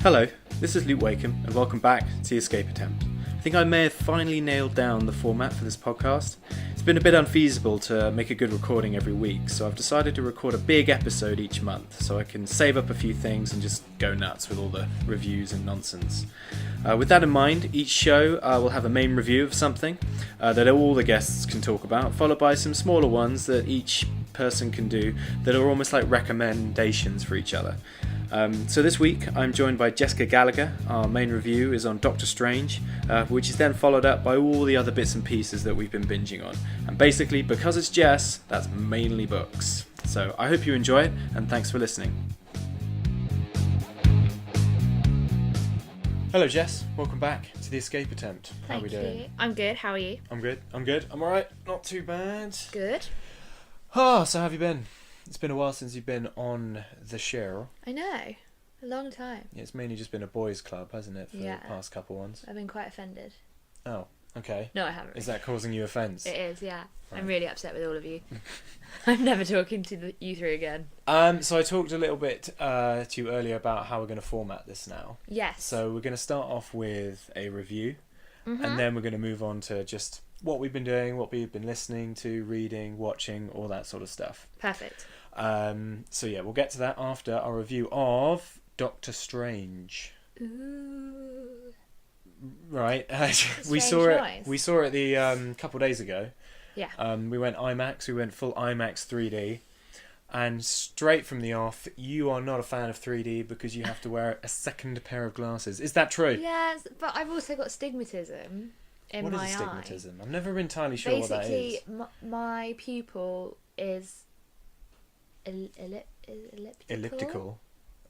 Hello, this is Luke Wakeham, and welcome back to The Escape Attempt. I think I may have finally nailed down the format for this podcast. It's been a bit unfeasible to make a good recording every week, so I've decided to record a big episode each month, so I can save up a few things and just go nuts with all the reviews and nonsense. With that in mind, each show will have a main review of something that all the guests can talk about, followed by some smaller ones that each person can do that are almost like recommendations for each other. So this week I'm joined by Jessica Gallagher. Our main review is on Doctor Strange, which is then followed up by all the other bits and pieces that we've been binging on. And basically, because it's Jess, that's mainly books. So I hope you enjoy it, and thanks for listening. Hello Jess, welcome back to The Escape Attempt. How are we doing? You. I'm good, how are you? I'm good. I'm alright, not too bad. Good. Oh, so how have you been? It's been a while since you've been on the show. I know. A long time. Yeah, it's mainly just been a boys' club, hasn't it, for the past couple ones? I've been quite offended. Oh, okay. No, I haven't. Is that causing you offence? It is, yeah. Right. I'm really upset with all of you. I'm never talking to you three again. So I talked a little bit to you earlier about how we're going to format this now. Yes. So we're going to start off with a review, Mm-hmm. and then we're going to move on to just what we've been doing, what we've been listening to, reading, watching, all that sort of stuff. Perfect. So yeah, we'll get to that after our review of Doctor Strange. Ooh. Right, we Strange saw it. noise. We saw it the couple days ago. Yeah. We went IMAX. We went full IMAX 3D, and straight from the off, you are not a fan of 3D because you have to wear a second pair of glasses. Is that true? Yes, but I've also got stigmatism in What my is eye. astigmatism? I'm never entirely sure what that is. Basically, my pupil is elliptical.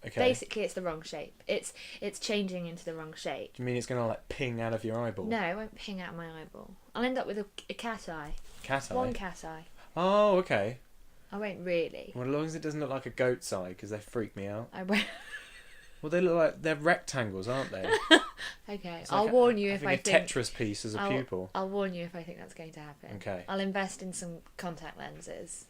Okay. Basically, it's the wrong shape. It's changing into the wrong shape. Do you mean it's going to like ping out of your eyeball? No, it won't ping out of my eyeball. I'll end up with a cat eye. Cat eye? One cat eye. Oh, okay. I won't really. Well, as long as it doesn't look like a goat's eye, because they freak me out. I won't. Well, they look like... They're rectangles, aren't they? Okay, It's I'll like warn you if I having think... a Tetris piece as a pupil. I'll warn you if I think that's going to happen. Okay. I'll invest in some contact lenses.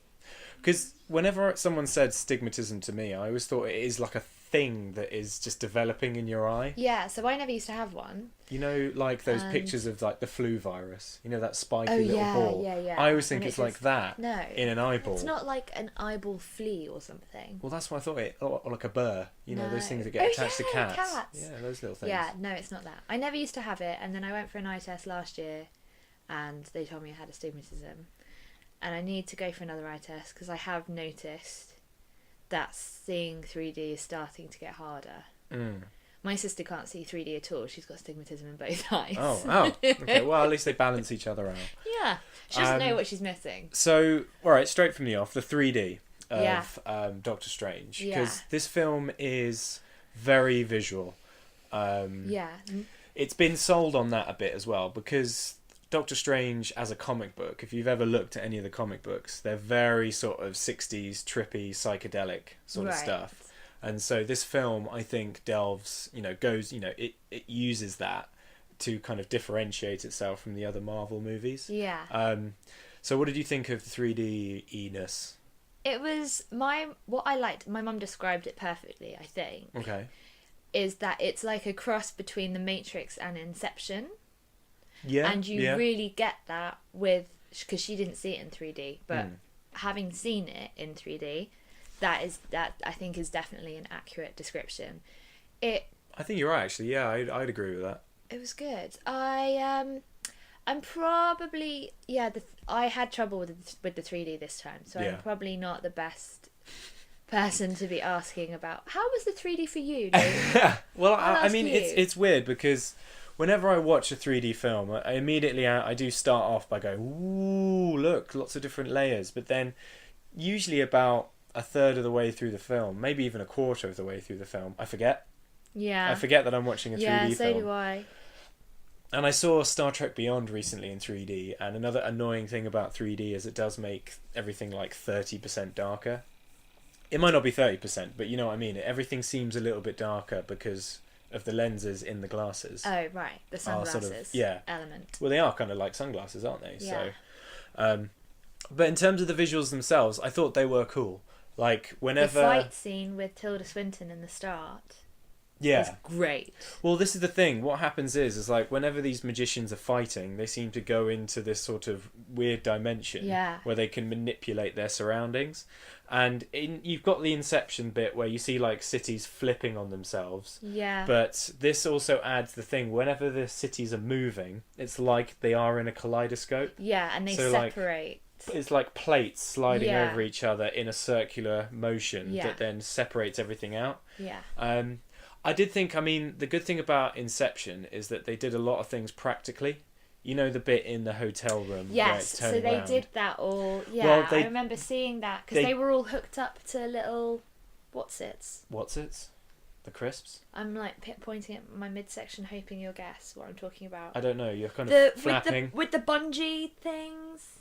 Because whenever someone said stigmatism to me, I always thought it is like a thing that is just developing in your eye. Yeah, so I never used to have one. You know, like those And- pictures of like the flu virus. You know, that spiky Oh, little yeah, ball. yeah. I always think And it's it like just- that No. in an eyeball. It's not like an eyeball flea or something. Well, that's what I thought. Or like a burr. You know, No. those things that get Oh, attached to yeah, cats. cats. Yeah, those little things. Yeah, no, it's not that. I never used to have it, and then I went for an eye test last year, and they told me I had astigmatism. And I need to go for another eye test, because I have noticed that seeing 3D is starting to get harder. Mm. My sister can't see 3D at all. She's got astigmatism in both eyes. Oh. Okay, well, at least they balance each other out. Yeah. She doesn't know Um, what she's missing. So, all right, straight from the off, the 3D of Yeah. Doctor Strange. Yeah. Because this film is very visual. Yeah. It's been sold on that a bit as well, because Doctor Strange as a comic book, if you've ever looked at any of the comic books, they're very sort of 60s, trippy, psychedelic sort of Right. stuff. And so this film, I think, delves, it uses that to kind of differentiate itself from the other Marvel movies. Yeah. So what did you think of the 3D-ness? It was what I liked, my mum described it perfectly, I think, Okay. is that it's like a cross between The Matrix and Inception. Yeah. And you really get that with, because she didn't see it in 3D, but having seen it in 3D, that I think is definitely an accurate description. I think you're right, actually. Yeah, I'd agree with that. It was good. I'm probably I had trouble with the 3D this time, so Yeah. I'm probably not the best person to be asking about. How was the 3D for you, Luke? Well, I'll I ask mean, you. it's weird because whenever I watch a 3D film, I immediately I do start off by going, "Ooh, look, lots of different layers." But then, usually about a third of the way through the film, maybe even a quarter of the way through the film, I forget. Yeah. I forget that I'm watching a 3D Yeah, film. so do I. And I saw Star Trek Beyond recently in 3D, and another annoying thing about 3D is it does make everything like 30% darker. It might not be 30%, but you know what I mean. Everything seems a little bit darker because of the lenses in the glasses. Oh, right. The Are sunglasses sort of- yeah. element. Well, they are kind of like sunglasses, aren't they? Yeah. So, but in terms of the visuals themselves, I thought they were cool. Like The whenever, fight scene with Tilda Swinton in the start. Yeah. was great. Well, this is the thing. What happens is like whenever these magicians are fighting, they seem to go into this sort of weird dimension Yeah. where they can manipulate their surroundings. And you've got the Inception bit where you see like cities flipping on themselves. Yeah. But this also adds the thing, whenever the cities are moving, it's like they are in a kaleidoscope. Yeah, and they So, like, separate. It's like plates sliding Yeah. over each other in a circular motion Yeah. that then separates everything out. Yeah. I did think, I mean, the good thing about Inception is that they did a lot of things practically. You know the bit in the hotel room where Yes, it's so turning they round? did that all. Yeah, Well, I remember seeing that because they- they were all hooked up to little what's-its. What's it? The crisps? I'm like pointing at my midsection, hoping you'll guess what I'm talking about. I don't know, you're kind The of flapping. with the bungee things.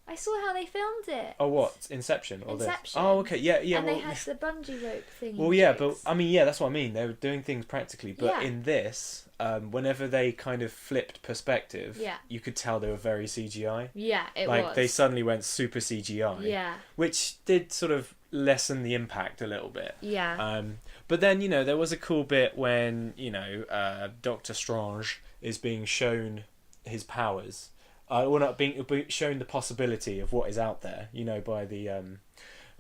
I saw how they filmed it. Oh, what? Inception or Inception. this? Oh, okay, yeah. and Well, they had the bungee rope thing. well, yeah, but I mean, yeah, that's what I mean. They were doing things practically, but Yeah. in this, whenever they kind of flipped perspective, Yeah. you could tell they were very CGI. Yeah, it Like was. they suddenly went super CGI, Yeah, which did sort of lessen the impact a little bit. yeah, But then, you know, there was a cool bit when, you know, Doctor Strange is being shown his powers. Well, not being shown the possibility of what is out there, you know, by the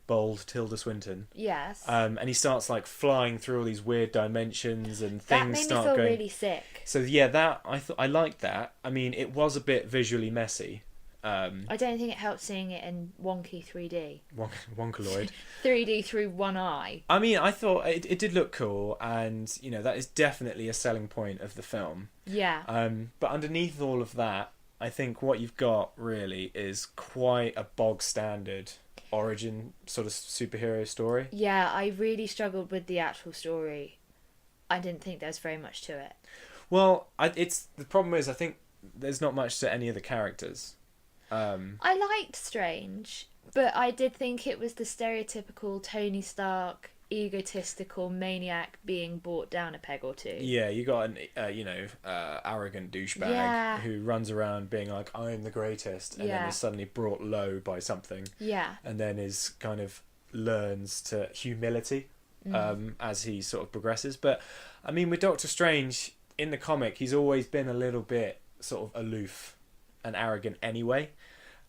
bold Tilda Swinton. yes. And he starts like flying through all these weird dimensions and that things made me start feel going. really sick. So yeah, that I liked that. I mean, it was a bit visually messy. I don't think it helped seeing it in wonky 3D. Wonkaloid. 3D through one eye. I mean, I thought it did look cool, and you know that is definitely a selling point of the film. Yeah. But underneath all of that, I think what you've got really is quite a bog standard origin sort of superhero story. Yeah, I really struggled with the actual story. I didn't think there was very much to it. Well, it's the problem is I think there's not much to any of the characters. I liked Strange, but I did think it was the stereotypical Tony Stark, egotistical maniac being brought down a peg or two. Yeah, you got an arrogant douchebag Yeah. who runs around being like, I'm the greatest, and then Yeah. is suddenly brought low by something, Yeah. and then is kind of learns to humility as he sort of progresses. But I mean, with Doctor Strange in the comic, he's always been a little bit sort of aloof and arrogant anyway,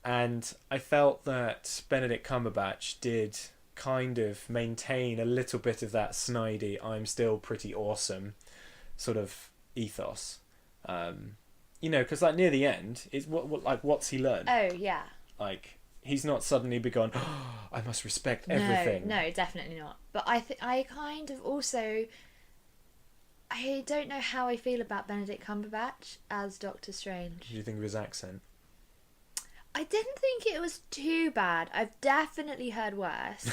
and I felt that Benedict Cumberbatch did kind of maintain a little bit of that snidey, I'm still pretty awesome sort of ethos. You know, because like near the end, it's what's he learned? Oh, yeah. Like he's not suddenly begun, oh, I must respect everything. No, definitely not. But I kind of also... I don't know how I feel about Benedict Cumberbatch as Doctor Strange. What do you think of his accent? I didn't think it was too bad. I've definitely heard worse.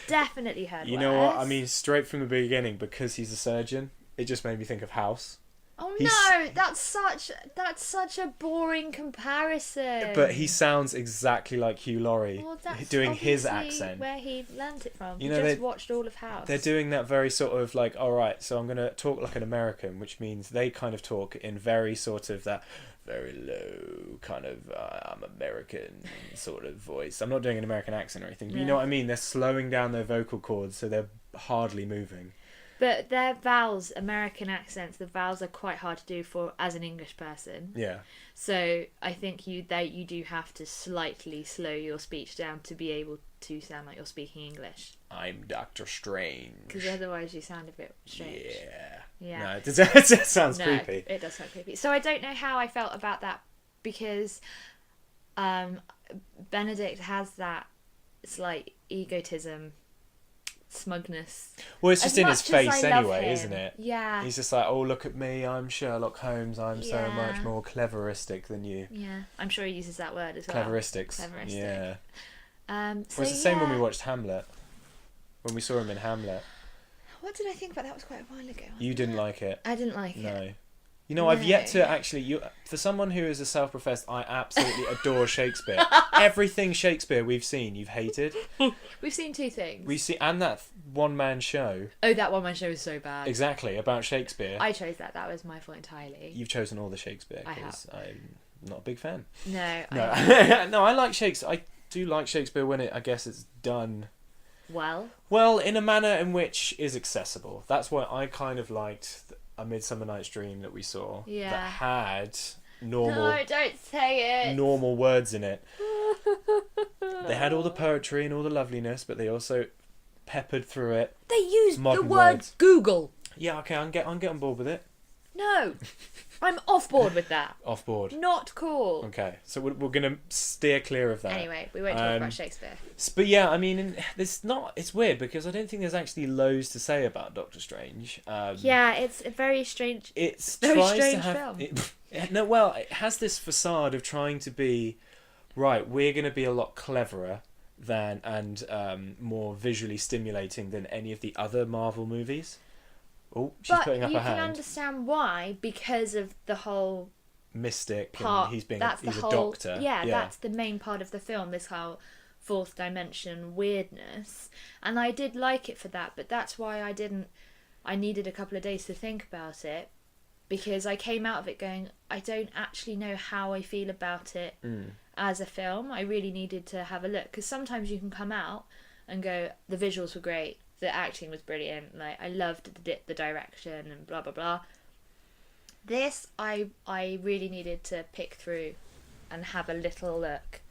Definitely heard worse. You know what? I mean, straight from the beginning, because he's a surgeon, it just made me think of House. Oh he's- no, that's such a boring comparison. But he sounds exactly like Hugh Laurie Well, that's doing his obviously accent. where he learnt it from. You He know, just they- watched all of House. They're doing that very sort of like, all right, so I'm going to talk like an American, which means they kind of talk in very sort of that very low kind of I'm American sort of voice. I'm not doing an American accent or anything, but you know Yeah. what I mean? They're slowing down their vocal cords so they're hardly moving. But their vowels, American accents, the vowels are quite hard to do for as an English person. Yeah. So I think you do have to slightly slow your speech down to be able to sound like you're speaking English. I'm Doctor Strange. Because otherwise you sound a bit strange. Yeah. Yeah. No, it sounds No, creepy. it does sound creepy. So I don't know how I felt about that because Benedict has that slight egotism, smugness. Well, it's just As in his much as face I love anyway, him, isn't it? Yeah. He's just like, oh, look at me, I'm Sherlock Holmes, I'm so Yeah. much more cleveristic than you. Yeah. I'm sure he uses that word as well. Cleveristics. Cleveristic. Yeah. So Well, it's the same when we yeah. watched Hamlet. When we saw him in Hamlet. What did I think about that? Was quite a while ago. You didn't like it. I didn't like it. No. You know, I've yet to No. actually... For someone who is a self-professed, I absolutely adore Shakespeare. Everything Shakespeare we've seen, you've hated. We've seen two things. We see, and that one-man show, Oh, that one man show was so bad. exactly, about Shakespeare. I chose that. That was my fault entirely. You've chosen all the Shakespeare, I because I'm not a big fan. No. No, I, no, I like Shakespeare. I do like Shakespeare when I guess it's done Well, in a manner in which is accessible. That's what I kind of liked. A Midsummer Night's Dream that we saw that had normal. No, don't say it. Normal words in it. They had all the poetry and all the loveliness, but they also peppered through it. They used the modern word words. Google. Yeah, okay, I'll get on board with it. No, I'm off board with that. Off board. Not cool. Okay, so we're going to steer clear of that. Anyway, we won't talk about Shakespeare. But yeah, I mean, it's weird because I don't think there's actually loads to say about Doctor Strange. Yeah, it's a very strange. It's very tries strange to have film. it has this facade of trying to be right. We're going to be a lot cleverer than and more visually stimulating than any of the other Marvel movies. Oh, she's But putting up you her can hand. understand why, because of the whole Mystic, part. and he's the a whole, doctor. Yeah, that's the main part of the film. This whole fourth dimension weirdness, and I did like it for that. But that's why I needed a couple of days to think about it, because I came out of it going, I don't actually know how I feel about it as a film. I really needed to have a look, because sometimes you can come out and go, the visuals were great, the acting was brilliant, like I loved the direction and blah blah blah. This I really needed to pick through and have a little look,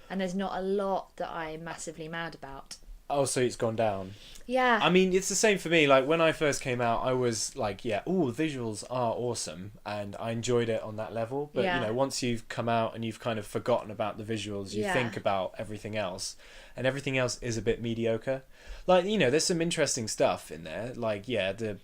and there's not a lot that I'm massively mad about. Oh, so it's gone down. Yeah. I mean, it's the same for me. Like, when I first came out, I was like, yeah, ooh, the visuals are awesome, and I enjoyed it on that level. But, you know, once you've come out and you've kind of forgotten about the visuals, you think about everything else, and everything else is a bit mediocre. Like, you know, there's some interesting stuff in there. Like, yeah, they're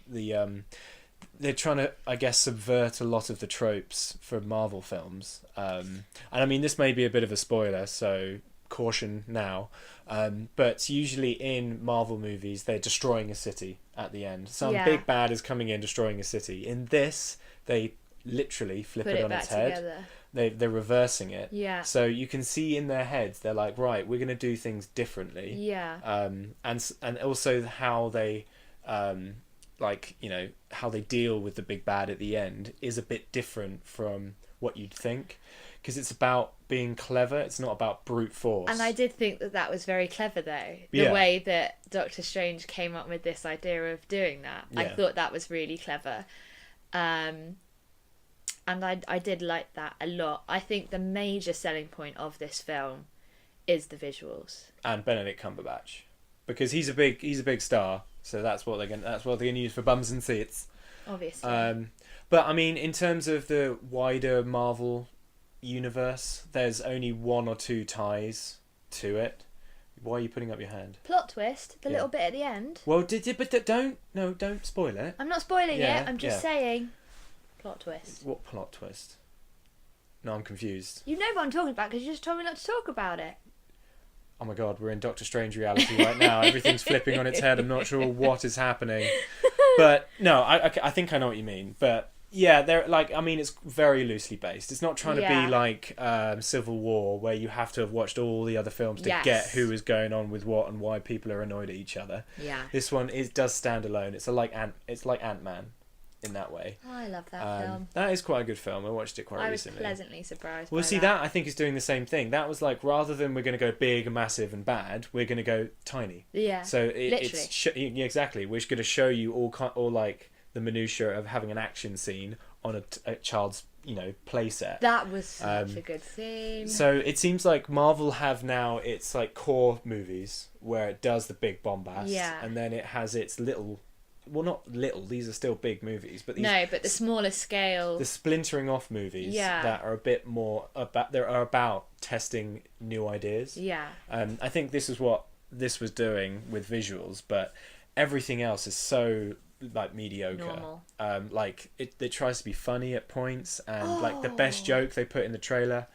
trying to, I guess, subvert a lot of the tropes from Marvel films. And, I mean, this may be a bit of a spoiler, so caution now. But usually in Marvel movies, they're destroying a city at the end. Some big bad is coming in, destroying a city. In this, they literally flip it on its head. Together. They're reversing it. Yeah. So you can see in their heads, they're like, right, we're going to do things differently. Yeah. And also how they, like, you know, how they deal with the big bad at the end is a bit different from what you'd think. Because it's about being clever, it's not about brute force. And I did think that was very clever, though. The way that Doctor Strange came up with this idea of doing that. Yeah. I thought that was really clever. And I did like that a lot. I think the major selling point of this film is the visuals. And Benedict Cumberbatch. Because he's a big star, so that's what they're gonna use for bums and seats. Obviously. But I mean, in terms of the wider Marvel universe, there's only one or two ties to it. Why are you putting up your hand? Plot twist, the little bit at the end. Well, don't spoil it. I'm not spoiling it, I'm just saying plot twist. What plot twist? No, I'm confused. You know what I'm talking about because you just told me not to talk about it. Oh my god, we're in Doctor Strange reality right now. Everything's flipping on its head. I'm not sure what is happening. But no, I think I know what you mean. But yeah, they're like, I mean, it's very loosely based. It's not trying to be like Civil War, where you have to have watched all the other films to get who is going on with what and why people are annoyed at each other. Yeah. This one does stand alone. It's like Ant-Man in that way. Oh, I love that film. That is quite a good film. I watched it quite recently. I was pleasantly surprised. Well, see, that I think is doing the same thing. That was like, rather than we're going to go big and massive and bad, we're going to go tiny. Yeah. So literally. it's exactly. We're going to show you all like the minutiae of having an action scene on a child's, you know, play set. That was such a good theme. So it seems like Marvel have now its like core movies where it does the big bombast, and then it has its little. Well, not little. These are still big movies, but but the smaller scale, the splintering off movies that are a bit more about testing new ideas. Yeah. I think this is what this was doing with visuals, but everything else is so like mediocre. Normal. Like it tries to be funny at points, and like the best joke they put in the trailer.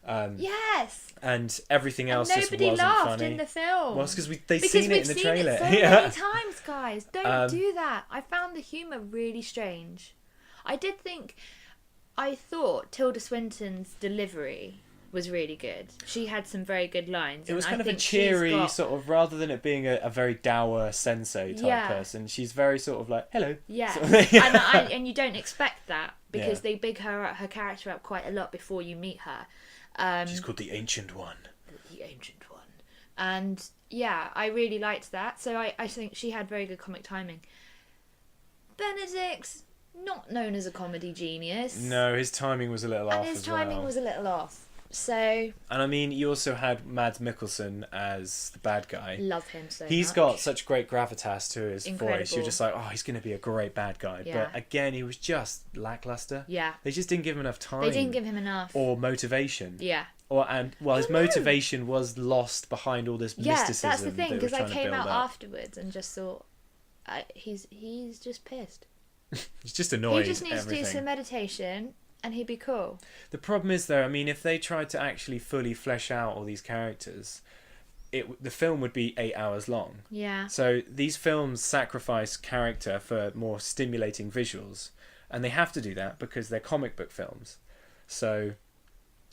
Yes. And everything else just wasn't funny. Nobody laughed in the film. Well, it's because they've seen it in the trailer. It so many times, guys. Don't do that. I found the humour really strange. I thought Tilda Swinton's delivery was really good. She had some very good lines. It was kind of a cheery sort of, rather than it being a very dour sensei type person. She's very sort of like, hello. Yeah. Sort of and you don't expect that because they big her character up quite a lot before you meet her. She's called the Ancient One. The Ancient One. And yeah, I really liked that. So I think she had very good comic timing. Benedict, not known as a comedy genius. No, his timing was a little off And his as timing well. was a little off. So And I mean, you also had Mads Mikkelsen as the bad guy. love him so He's much. got such great gravitas to his voice. Incredible. You're just like, oh, he's going to be a great bad guy. Yeah. But again, he was just lackluster. Yeah. They just didn't give him enough time. They didn't give him enough. Or motivation. Yeah. His motivation was lost behind all this mysticism. That's the thing, because I came out afterwards and just thought, he's just pissed. He's just annoyed. He just needs to do some meditation and he'd be cool. The problem is, though, I mean, if they tried to actually fully flesh out all these characters, the film would be 8 hours long. Yeah. So these films sacrifice character for more stimulating visuals, and they have to do that because they're comic book films. So,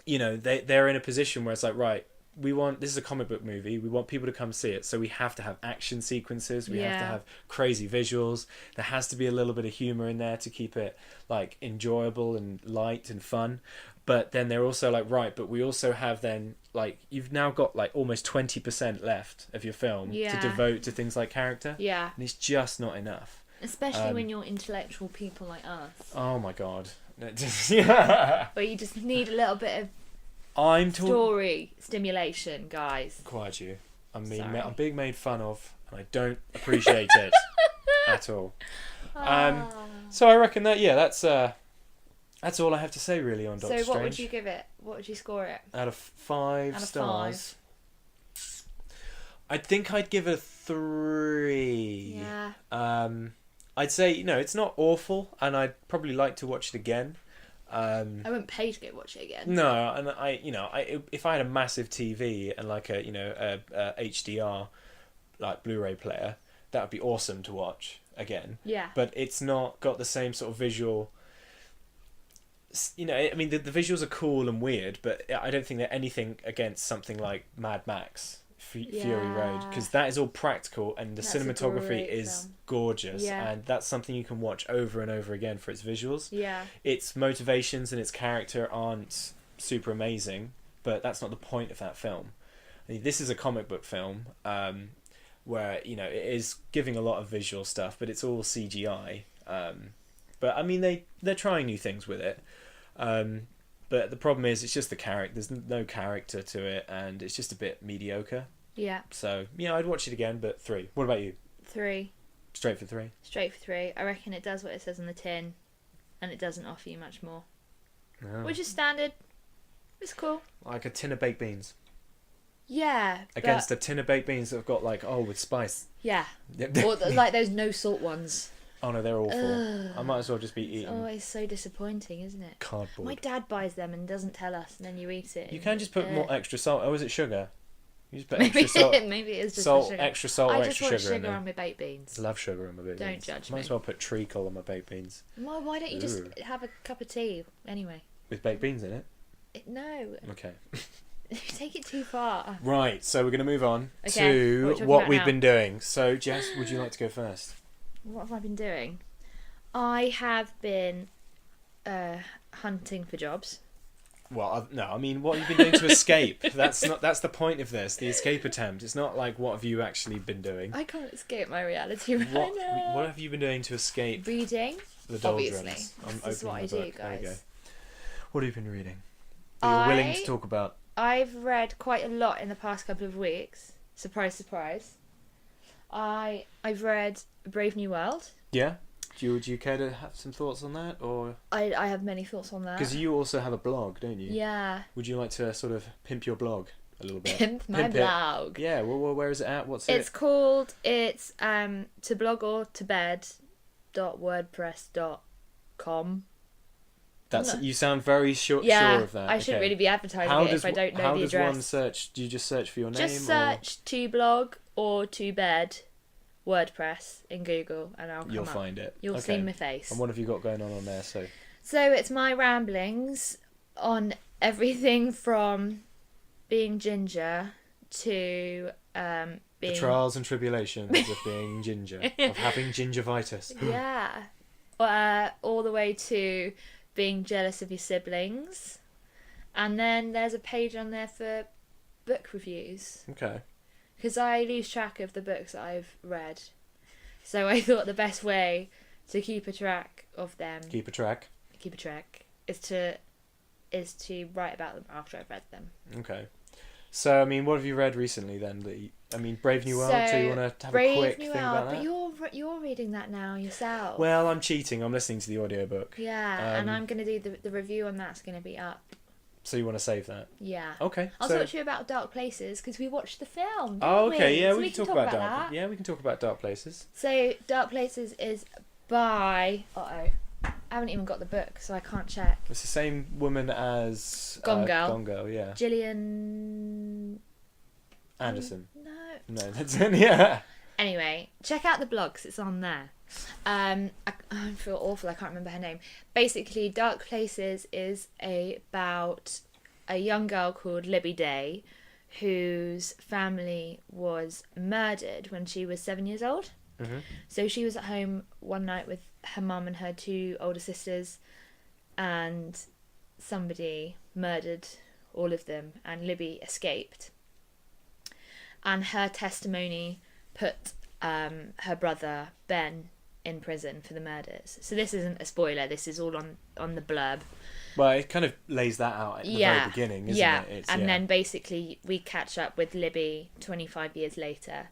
you know, they're in a position where it's like, right, this is a comic book movie, we want people to come see it, so we have to have action sequences, we have to have crazy visuals, there has to be a little bit of humour in there to keep it like enjoyable and light and fun. But then they're also like, right, but we also have then like, you've now got like almost 20% left of your film to devote to things like character, Yeah. and it's just not enough, Especially when you're intellectual people like us. oh my god. Where you just need a little bit of story stimulation, guys. Quiet you. I'm Sorry. being made fun of, and I don't appreciate it at all. So I reckon that that's all I have to say really on Doctor Strange. So what would you give it? What would you score it? Out of 5 Out of stars. I think I'd give it a 3. Yeah. I'd say, you know, it's not awful, and I'd probably like to watch it again. I wouldn't pay to go watch it again. No, and if I had a massive TV and like a HDR like Blu-ray player, that would be awesome to watch again. Yeah. But it's not got the same sort of visual. You know, I mean, the visuals are cool and weird, but I don't think they're anything against something like Mad Max. Fury Road, because that is all practical and the cinematography is gorgeous, and that's something you can watch over and over again for its visuals. Yeah. Its motivations and its character aren't super amazing, but that's not the point of that film. I mean, this is a comic book film where, you know, it is giving a lot of visual stuff, but it's all CGI. But I mean, they're trying new things with it. But the problem is, it's just the character. There's no character to it, and it's just a bit mediocre. Yeah. So, yeah, I'd watch it again, but 3. What about you? 3. Straight for 3? Straight for 3. I reckon it does what it says on the tin, and it doesn't offer you much more. Oh. Which is standard. It's cool. Like a tin of baked beans. Yeah. Against a tin of baked beans that have got, like, with spice. Yeah. Or like those no salt ones. Oh no, they're awful. Ugh. I might as well just be eating. Oh, it's so disappointing, isn't it? Cardboard. My dad buys them and doesn't tell us, and then you eat it. You can just put more extra salt. Oh, is it sugar? You just put Maybe extra salt. maybe it is just salt, sugar. extra salt, or I extra just want sugar in sugar there. on my baked beans. I love sugar on my baked beans. Don't judge Might me. as well put treacle on my baked beans. Why don't you just have a cup of tea anyway? With baked beans in it? No. Okay. You take it too far. Right, so we're going to move on Okay, to what what we're we've talking been doing. So, Jess, would you like to go first? What have I been doing? I have been hunting for jobs. Well, no, I mean, what have you been doing to escape? That's the point of this, the escape attempt. It's not like, what have you actually been doing? I can't escape my reality right now. What have you been doing to escape Reading, the doldrums? obviously. I'm This is what I opening do, my book. There you go. guys. What have you been reading? That you're willing to talk about? I've read quite a lot in the past couple of weeks. Surprise, surprise. I've read Brave New World. Yeah? Would you care to have some thoughts on that? Or I have many thoughts on that. because you also have a blog, don't you? Yeah. Would you like to sort of pimp your blog a little bit? Pimp my Pimp it. blog. Yeah, well, where is it at? What's It's it? called, to blog or to bed.wordpress.com. That's you sound very sure of that. I shouldn't really be advertising it if I don't know the How does address. one search? Do you just search for your name? Just search to blog or to bed WordPress in Google and I'll come You'll up. find it. You'll see my face. And what have you got going on there? So it's my ramblings on everything from being ginger to being the trials and tribulations of being ginger, of having gingivitis. yeah, all the way to being jealous of your siblings, and then there's a page on there for book reviews. Okay. because I lose track of the books that I've read. So I thought the best way to keep a track of them, Keep a track. is to write about them after I've read them. Okay. So, I mean, what have you read recently then? Brave New World, so you want to have a quick thing about that? But you're reading that now yourself. Well, I'm cheating. I'm listening to the audiobook. Yeah, and I'm going to do the review on that's going to be up. So you want to save that? Yeah. Okay. I'll talk to you about Dark Places because we watched the film. Oh, okay. We? Yeah, so we can talk about Dark. that. Yeah, we can talk about Dark Places. So Dark Places is by. I haven't even got the book, so I can't check. It's the same woman as Gone Girl. Gone Girl, yeah. Gillian Anderson. No, that's yeah. Anyway, check out the blog 'cause it's on there. I feel awful. I can't remember her name. Basically, Dark Places is about a young girl called Libby Day, whose family was murdered when she was 7 years old. Mm-hmm. So she was at home one night with her mum and her two older sisters, and somebody murdered all of them, and Libby escaped. And her testimony put her brother Ben in prison for the murders. So this isn't a spoiler. This is all on the blurb. Well, it kind of lays that out at the very beginning, isn't it? Then basically we catch up with Libby 25 years later.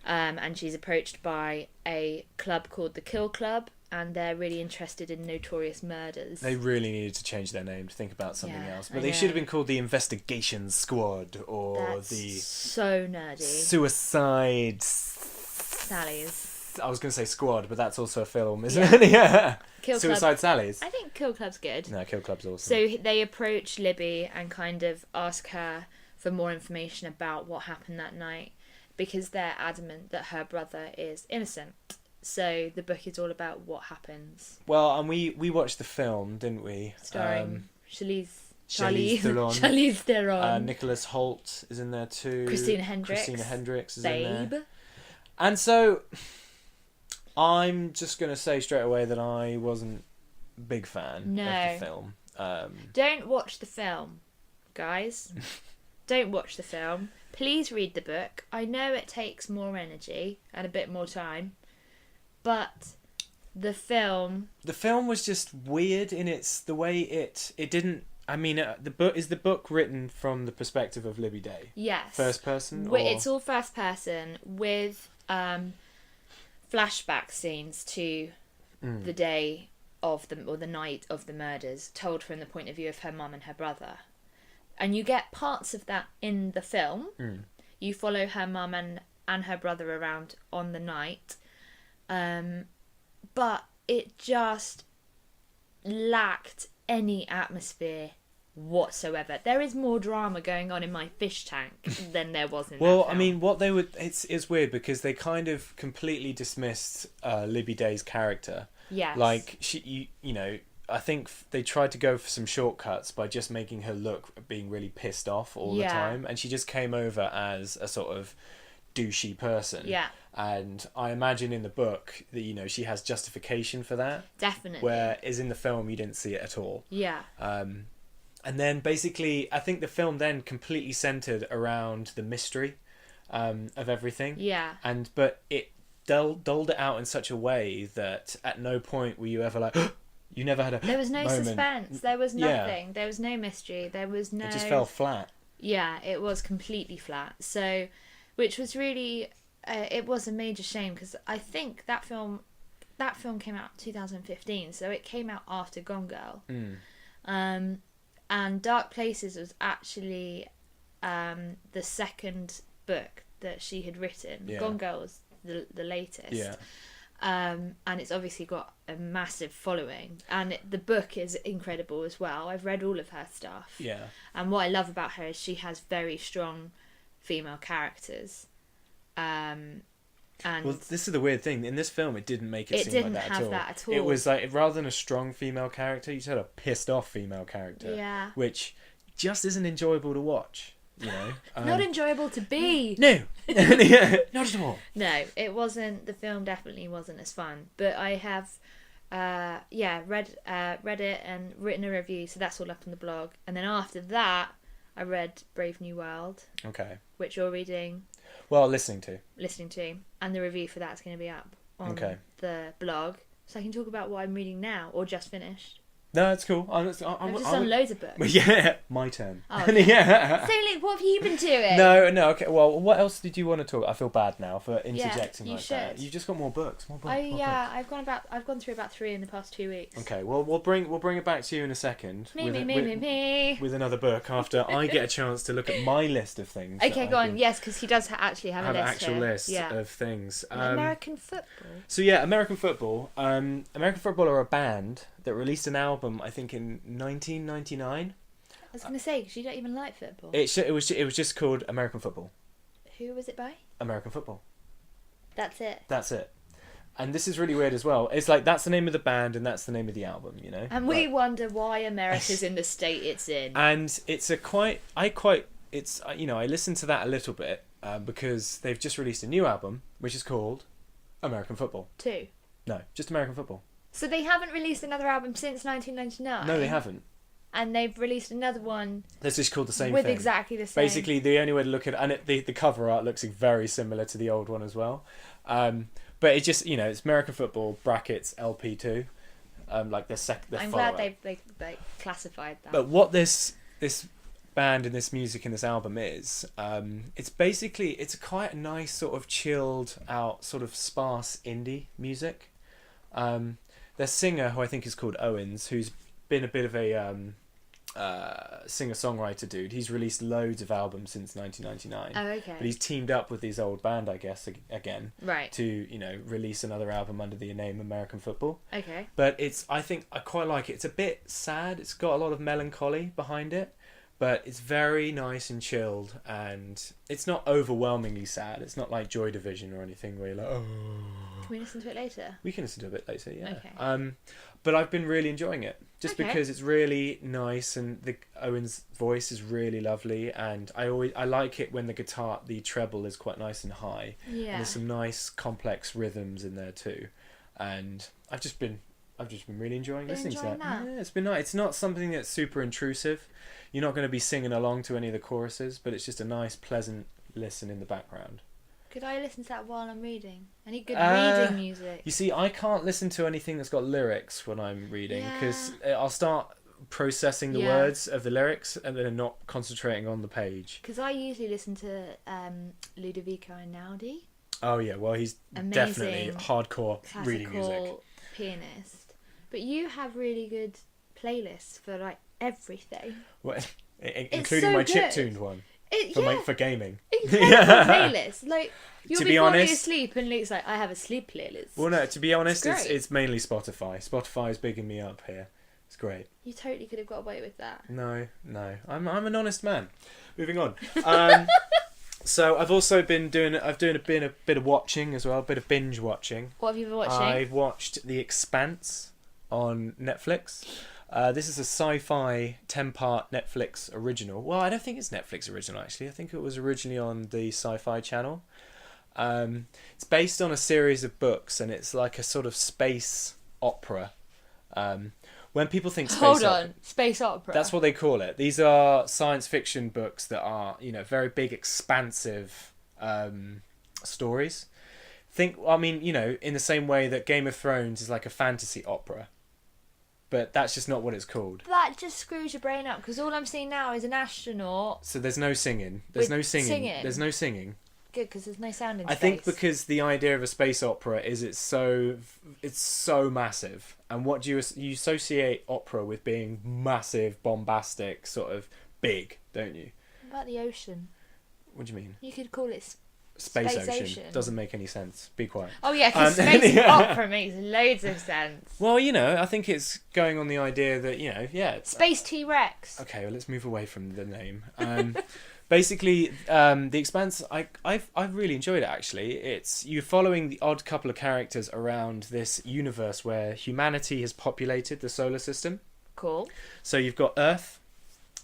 And she's approached by a club called the Kill Club, and they're really interested in notorious murders. They really needed to change their name to think about something else. But I they know. should have been called the Investigation Squad or That's the so nerdy. Suicide Sally's. I was going to say Squad, but that's also a film, isn't it? Yeah. Kill Suicide Club. Sally's. I think Kill Club's good. No, Kill Club's awesome. So they approach Libby and kind of ask her for more information about what happened that night, because they're adamant that her brother is innocent. So the book is all about what happens. Well, and we watched the film, didn't we? Starring Charlize Theron. Theron. Nicholas Hoult is in there too. Christina Hendricks is in there. Babe. And so, I'm just going to say straight away that I wasn't a big fan of the film. Don't watch the film, guys. Don't watch the film. Please read the book. I know it takes more energy and a bit more time, but the film was just weird in the way it didn't. I mean, is the book written from the perspective of Libby Day? Yes. First person? It's all first person with flashback scenes to the day of the night of the murders, told from the point of view of her mum and her brother. And you get parts of that in the film. You follow her mum and her brother around on the night. But it just lacked any atmosphere whatsoever. There is more drama going on in my fish tank than there was in that film. I mean, what they would... It's weird because they kind of completely dismissed Libby Day's character. Yes. Like, you know... I think they tried to go for some shortcuts by just making her look being really pissed off all the time, and she just came over as a sort of douchey person. Yeah. And I imagine in the book that, you know, she has justification for that. Definitely. Whereas in the film you didn't see it at all. Yeah. And then basically I think the film then completely centered around the mystery of everything. Yeah. But it dulled it out in such a way that at no point were you ever like... You never had a There was no moment. suspense. There was nothing. There was no mystery. There was no... It just fell flat. Yeah, it was completely flat. So, which was really... it was a major shame because I think that film came out 2015, so it came out after Gone Girl. And Dark Places was actually the second book that she had written. Yeah. Gone Girl was the latest. Yeah. And it's obviously got a massive following, and the book is incredible as well. I've read all of her stuff. Yeah. And what I love about her is she has very strong female characters. And well, this is the weird thing. In this film, it didn't make it seem like that at all. It didn't have that at all. It was like, rather than a strong female character, you just had a pissed off female character. Yeah. Which just isn't enjoyable to watch. You know, not enjoyable to be. No, yeah, not at all. No, it wasn't. The film definitely wasn't as fun. But I have, read it and written a review, so that's all up on the blog. And then after that, I read Brave New World. Okay. Which you're reading. Well, listening to. And the review for that's going to be up on Okay. the blog, so I can talk about what I'm reading now or just finished. No, it's cool. I've just done loads of books. Yeah, my turn. Oh, okay. Yeah. So, Luke, what have you been doing? No, okay. Well, what else did you want to talk? I feel bad now for interjecting you like should. that. You've just got more books. More books. I've gone through about 3 in the past 2 weeks. Okay, well, we'll bring it back to you in a second. Me. With another book after I get a chance to look at my list of things. Okay, go on. Yes, because he does actually have a list. An actual here. list of things. American football. So yeah, American football. American football are a band that released an album, I think, in 1999. I was going to say, because you don't even like football. It was just called American Football. Who was it by? American Football. That's it. That's it. And this is really weird as well. It's like that's the name of the band and that's the name of the album, you know. And we wonder why America's in the state it's in. And it's I listened to that a little bit because they've just released a new album which is called American Football. 2. No, just American Football. So they haven't released another album since 1999? No, they haven't. And they've released another one... That's just called the same with thing. With exactly the same... Basically, the only way to look at it... And the cover art looks very similar to the old one as well. But it just, it's American Football, brackets, LP2. Like I'm glad they classified that. But what this band and this music and this album is, it's quite a nice sort of chilled out, sort of sparse indie music. Their singer, who I think is called Owens, who's been a bit of a singer-songwriter dude. He's released loads of albums since 1999. Oh, okay. But he's teamed up with his old band, I guess, again. Right. To, release another album under the name American Football. Okay. But I think I quite like it. It's a bit sad. It's got a lot of melancholy behind it. But it's very nice and chilled, and it's not overwhelmingly sad. It's not like Joy Division or anything where you're like, oh. Can we listen to it later? We can listen to it a bit later, yeah. Okay. But I've been really enjoying it, just because it's really nice, and the Owen's voice is really lovely, and I like it when the treble is quite nice and high. Yeah. And there's some nice complex rhythms in there too, and I've just been really enjoying listening to that. that. Yeah, it's been nice. It's not something that's super intrusive. You're not going to be singing along to any of the choruses, but it's just a nice, pleasant listen in the background. Could I listen to that while I'm reading? Any good reading music? You see, I can't listen to anything that's got lyrics when I'm reading, because I'll start processing the words of the lyrics and then not concentrating on the page. Because I usually listen to Ludovico Einaudi. Oh yeah, well he's definitely hardcore reading music. Pianist. But you have really good playlists for like everything. Well, including my chip-tuned one for gaming. Incredible playlist. Like you'll be falling asleep and Luke's like, I have a sleep playlist. Well, no, to be honest, it's mainly Spotify. Spotify is bigging me up here. It's great. You totally could have got away with that. No, I'm an honest man. Moving on. So I've also been doing a bit of watching as well, a bit of binge watching. What have you been watching? I've watched The Expanse on Netflix. This is a sci-fi 10-part Netflix original. Well, I don't think it's Netflix original, actually. I think it was originally on the Sci-Fi Channel. It's based on a series of books, and it's like a sort of space opera. When people think space opera. That's what they call it. These are science fiction books that are, very big, expansive stories. In the same way that Game of Thrones is like a fantasy opera. But that's just not what it's called. That just screws your brain up, because all I'm seeing now is an astronaut. So there's no singing. There's no singing. Good, because there's no sound in space. I think because the idea of a space opera is it's so massive, and what do you associate opera with being massive, bombastic, sort of big, don't you? What about the ocean? What do you mean? You could call it Space Ocean. Doesn't make any sense. Be quiet. Oh yeah, because space opera makes loads of sense. Well, I think it's going on the idea that Space T-Rex. Okay, well let's move away from the name. Basically, The Expanse, I've really enjoyed it, actually. You're following the odd couple of characters around this universe where humanity has populated the solar system. Cool. So you've got Earth,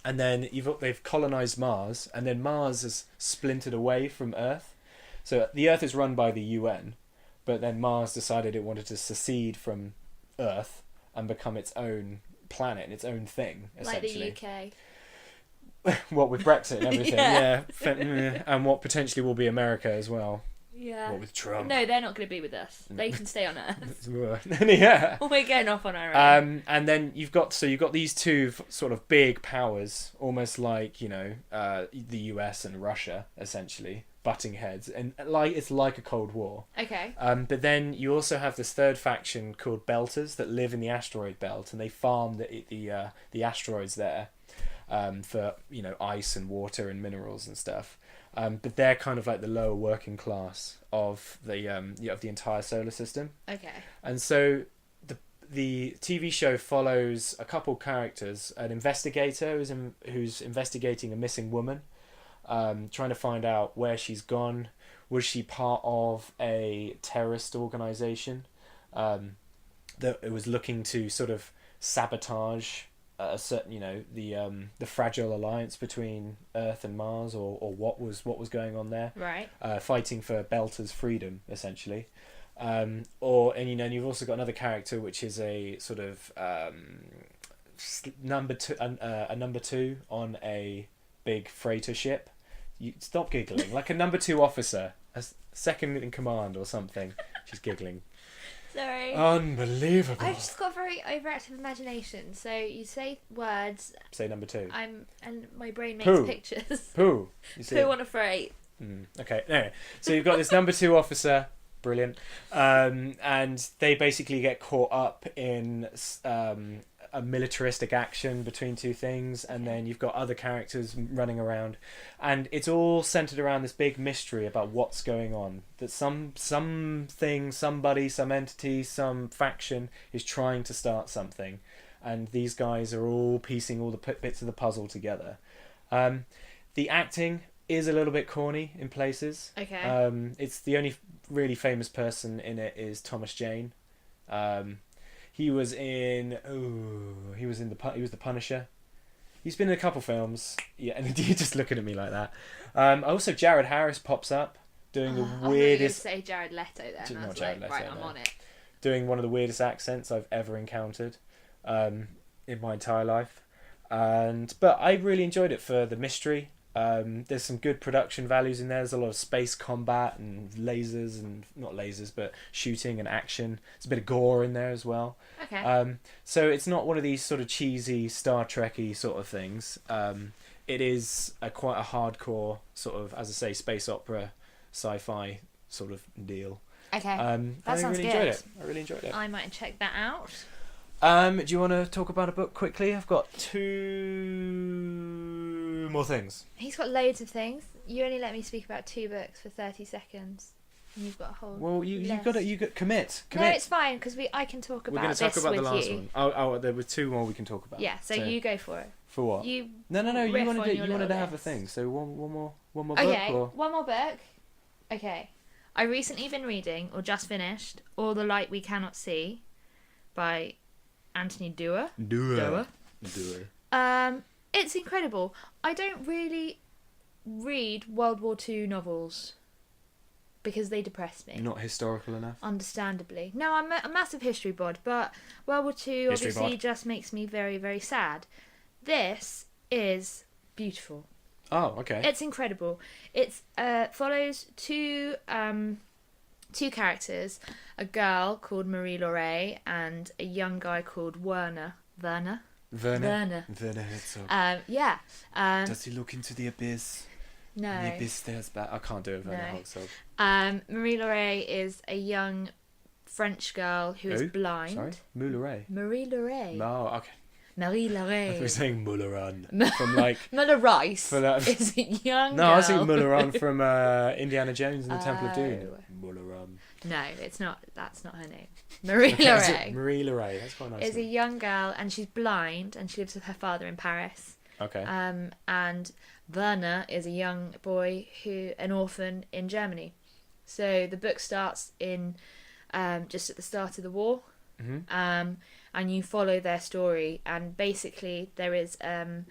and then they've colonized Mars, and then Mars has splintered away from Earth. So the Earth is run by the UN, but then Mars decided it wanted to secede from Earth and become its own planet and its own thing, essentially. Like the UK. What with Brexit and everything, Yeah. and what potentially will be America as well. Yeah. What with Trump? No, they're not going to be with us. They can stay on Earth. Yeah. We're going off on our own. And then you've got these two sort of big powers, almost like the US and Russia, essentially butting heads, and it's like a Cold War. Okay. But then you also have this third faction called Belters that live in the asteroid belt, and they farm the asteroids there, for ice and water and minerals and stuff. But they're kind of like the lower working class of the of the entire solar system. Okay. And so the TV show follows a couple characters, an investigator who's investigating a missing woman, trying to find out where she's gone. Was she part of a terrorist organization that it was looking to sort of sabotage a certain, the fragile alliance between Earth and Mars, or what was going on there? Right. Fighting for Belter's freedom, essentially. And you've also got another character which is a sort of number two on a big freighter ship. You stop giggling, like a number 2 officer, a second in command or something. She's giggling. Sorry. Unbelievable. I've just got a very overactive imagination. So you say words. Say number 2. And my brain makes Poo. pictures. Poo. You see Poo on a freight. Okay. Anyway, so you've got this number 2 officer, brilliant, and they basically get caught up in a militaristic action between two things, and then you've got other characters running around, and it's all centered around this big mystery about what's going on. That something, somebody, some entity, some faction is trying to start something, and these guys are all piecing all the bits of the puzzle together. The acting is a little bit corny in places. Okay. It's the only really famous person in it is Thomas Jane. He was the Punisher. He's been in a couple films. Yeah, and you're just looking at me like that. Also, Jared Harris pops up doing the weirdest. I thought you were say Jared Leto then. Not I was Jared like, Leto, right, I'm no. on it. Doing one of the weirdest accents I've ever encountered in my entire life. But I really enjoyed it for the mystery. There's some good production values in there. There's a lot of space combat and lasers, and not lasers, but shooting and action. There's a bit of gore in there as well. Okay. So it's not one of these sort of cheesy Star Trek-y sort of things. It is quite a hardcore sort of, as I say, space opera, sci-fi sort of deal. Okay. I sounds really good. enjoyed it. I really enjoyed it. I might check that out. Do you want to talk about a book quickly? I've got 2 more things. He's got loads of things. You only let me speak about 2 books for 30 seconds. And you've got a whole. Well, you list. got to commit. No, it's fine because I can talk We're about going to talk this about with the last you. one. Oh, there were 2 more we can talk about. Yeah, so you go for it. For what? No. You riff wanted on to your you wanted to little have a list. thing. So one more book. Okay, Or? one more book. Okay. I recently been reading, or just finished, All the Light We Cannot See by Anthony Doerr. Doerr. It's incredible. I don't really read World War II novels because they depress me. You're not historical enough. Understandably. No, I'm a massive history bod, but World War II History obviously bod. just makes me very, very sad. This is beautiful. Oh, okay. It's incredible. It follows two characters, a girl called Marie Laure and a young guy called Werner. Werner Herzog. Yeah. Does he look into the abyss? No. The abyss stares back. I can't do it, Werner No. Herzog. Marie Laure is a young French girl who is blind. Sorry? Moulin. Marie Laure. No, okay. Marie I thought you were Laure. saying Moulin. From like... Muller Rice For that- is a young No, girl. I was thinking Moulin from Indiana Jones and the Temple of Doom. Oh. Moulin. No, it's not. That's not her name. Marie That's it, Laure Marie Laure. That's quite nice. is a young girl, and she's blind, and she lives with her father in Paris. Okay. And Werner is a young boy an orphan in Germany. So the book starts in just at the start of the war, and you follow their story. And basically, there is a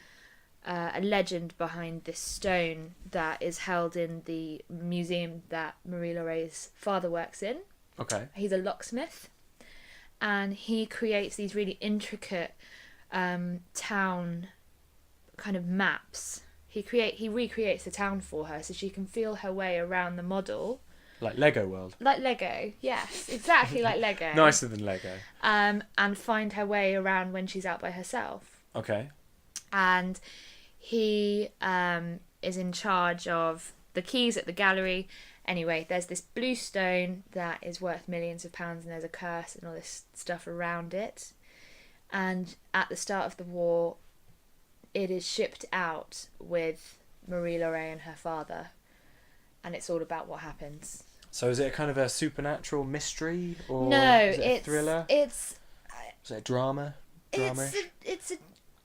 legend behind this stone that is held in the museum that Marie Laure's father works in. Okay. He's a locksmith, and he creates these really intricate town kind of maps he recreates the town for her so she can feel her way around the model. Like Lego World. Like Lego, yes, exactly like Lego. Nicer than Lego. And find her way around when she's out by herself. Okay. And he is in charge of the keys at the gallery. Anyway, there's this blue stone that is worth millions of pounds, and there's a curse and all this stuff around it. And at the start of the war, it is shipped out with Marie-Laurent and her father. And it's all about what happens. So is it a kind of a supernatural mystery, or No, is it a it's thriller? It's Is it a drama? it's a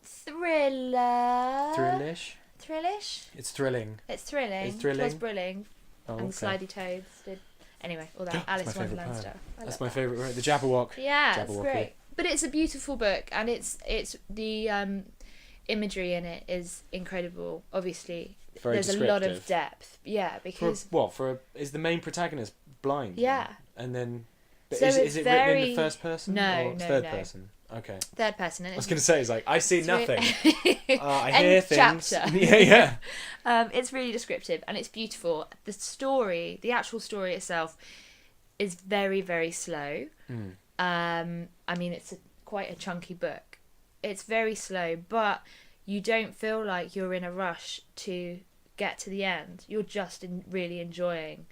thriller. Thrillish? Thrillish? It's thrilling. It's thrilling. It's thrilling? It was brilling. Oh, And the slidey toads did. Anyway, all that Alice my favourite Wonderland poem. stuff. I That's love my that. favourite word. The Jabberwock. Yeah, it's Jabberwocky. great. But it's a beautiful book, and it's the imagery in it is incredible. Obviously, Very there's a lot of descriptive. depth. Yeah, because is the main protagonist blind? yeah, And then, but So is it's it written in very- the first person? No, or no, third no. person. Okay. third person. And I was going to say, it's like, I see it's re- nothing. I End hear things. chapter. Yeah. It's really descriptive and it's beautiful. The story, the actual story itself, is very, very slow. Mm. I mean, it's quite a chunky book. It's very slow, but you don't feel like you're in a rush to get to the end. You're just really enjoying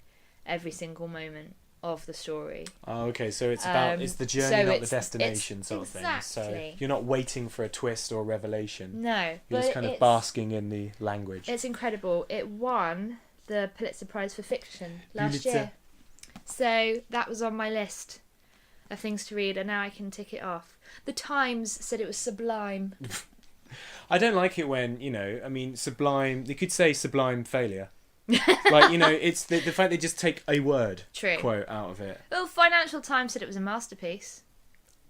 every single moment of the story. Oh, okay. So it's about it's the journey, so not the it's- destination, it's sort of thing. So exactly. you're not waiting for a twist or revelation. No, You're but just kind of basking in the language. It's incredible. It won the Pulitzer Prize for Fiction last Pulitzer. year. So that was on my list of things to read, and now I can tick it off. The Times said it was sublime. I don't like it when, I mean, sublime. They could say sublime failure. Like, it's the fact they just take a word True. quote out of it. Well, Financial Times said it was a masterpiece.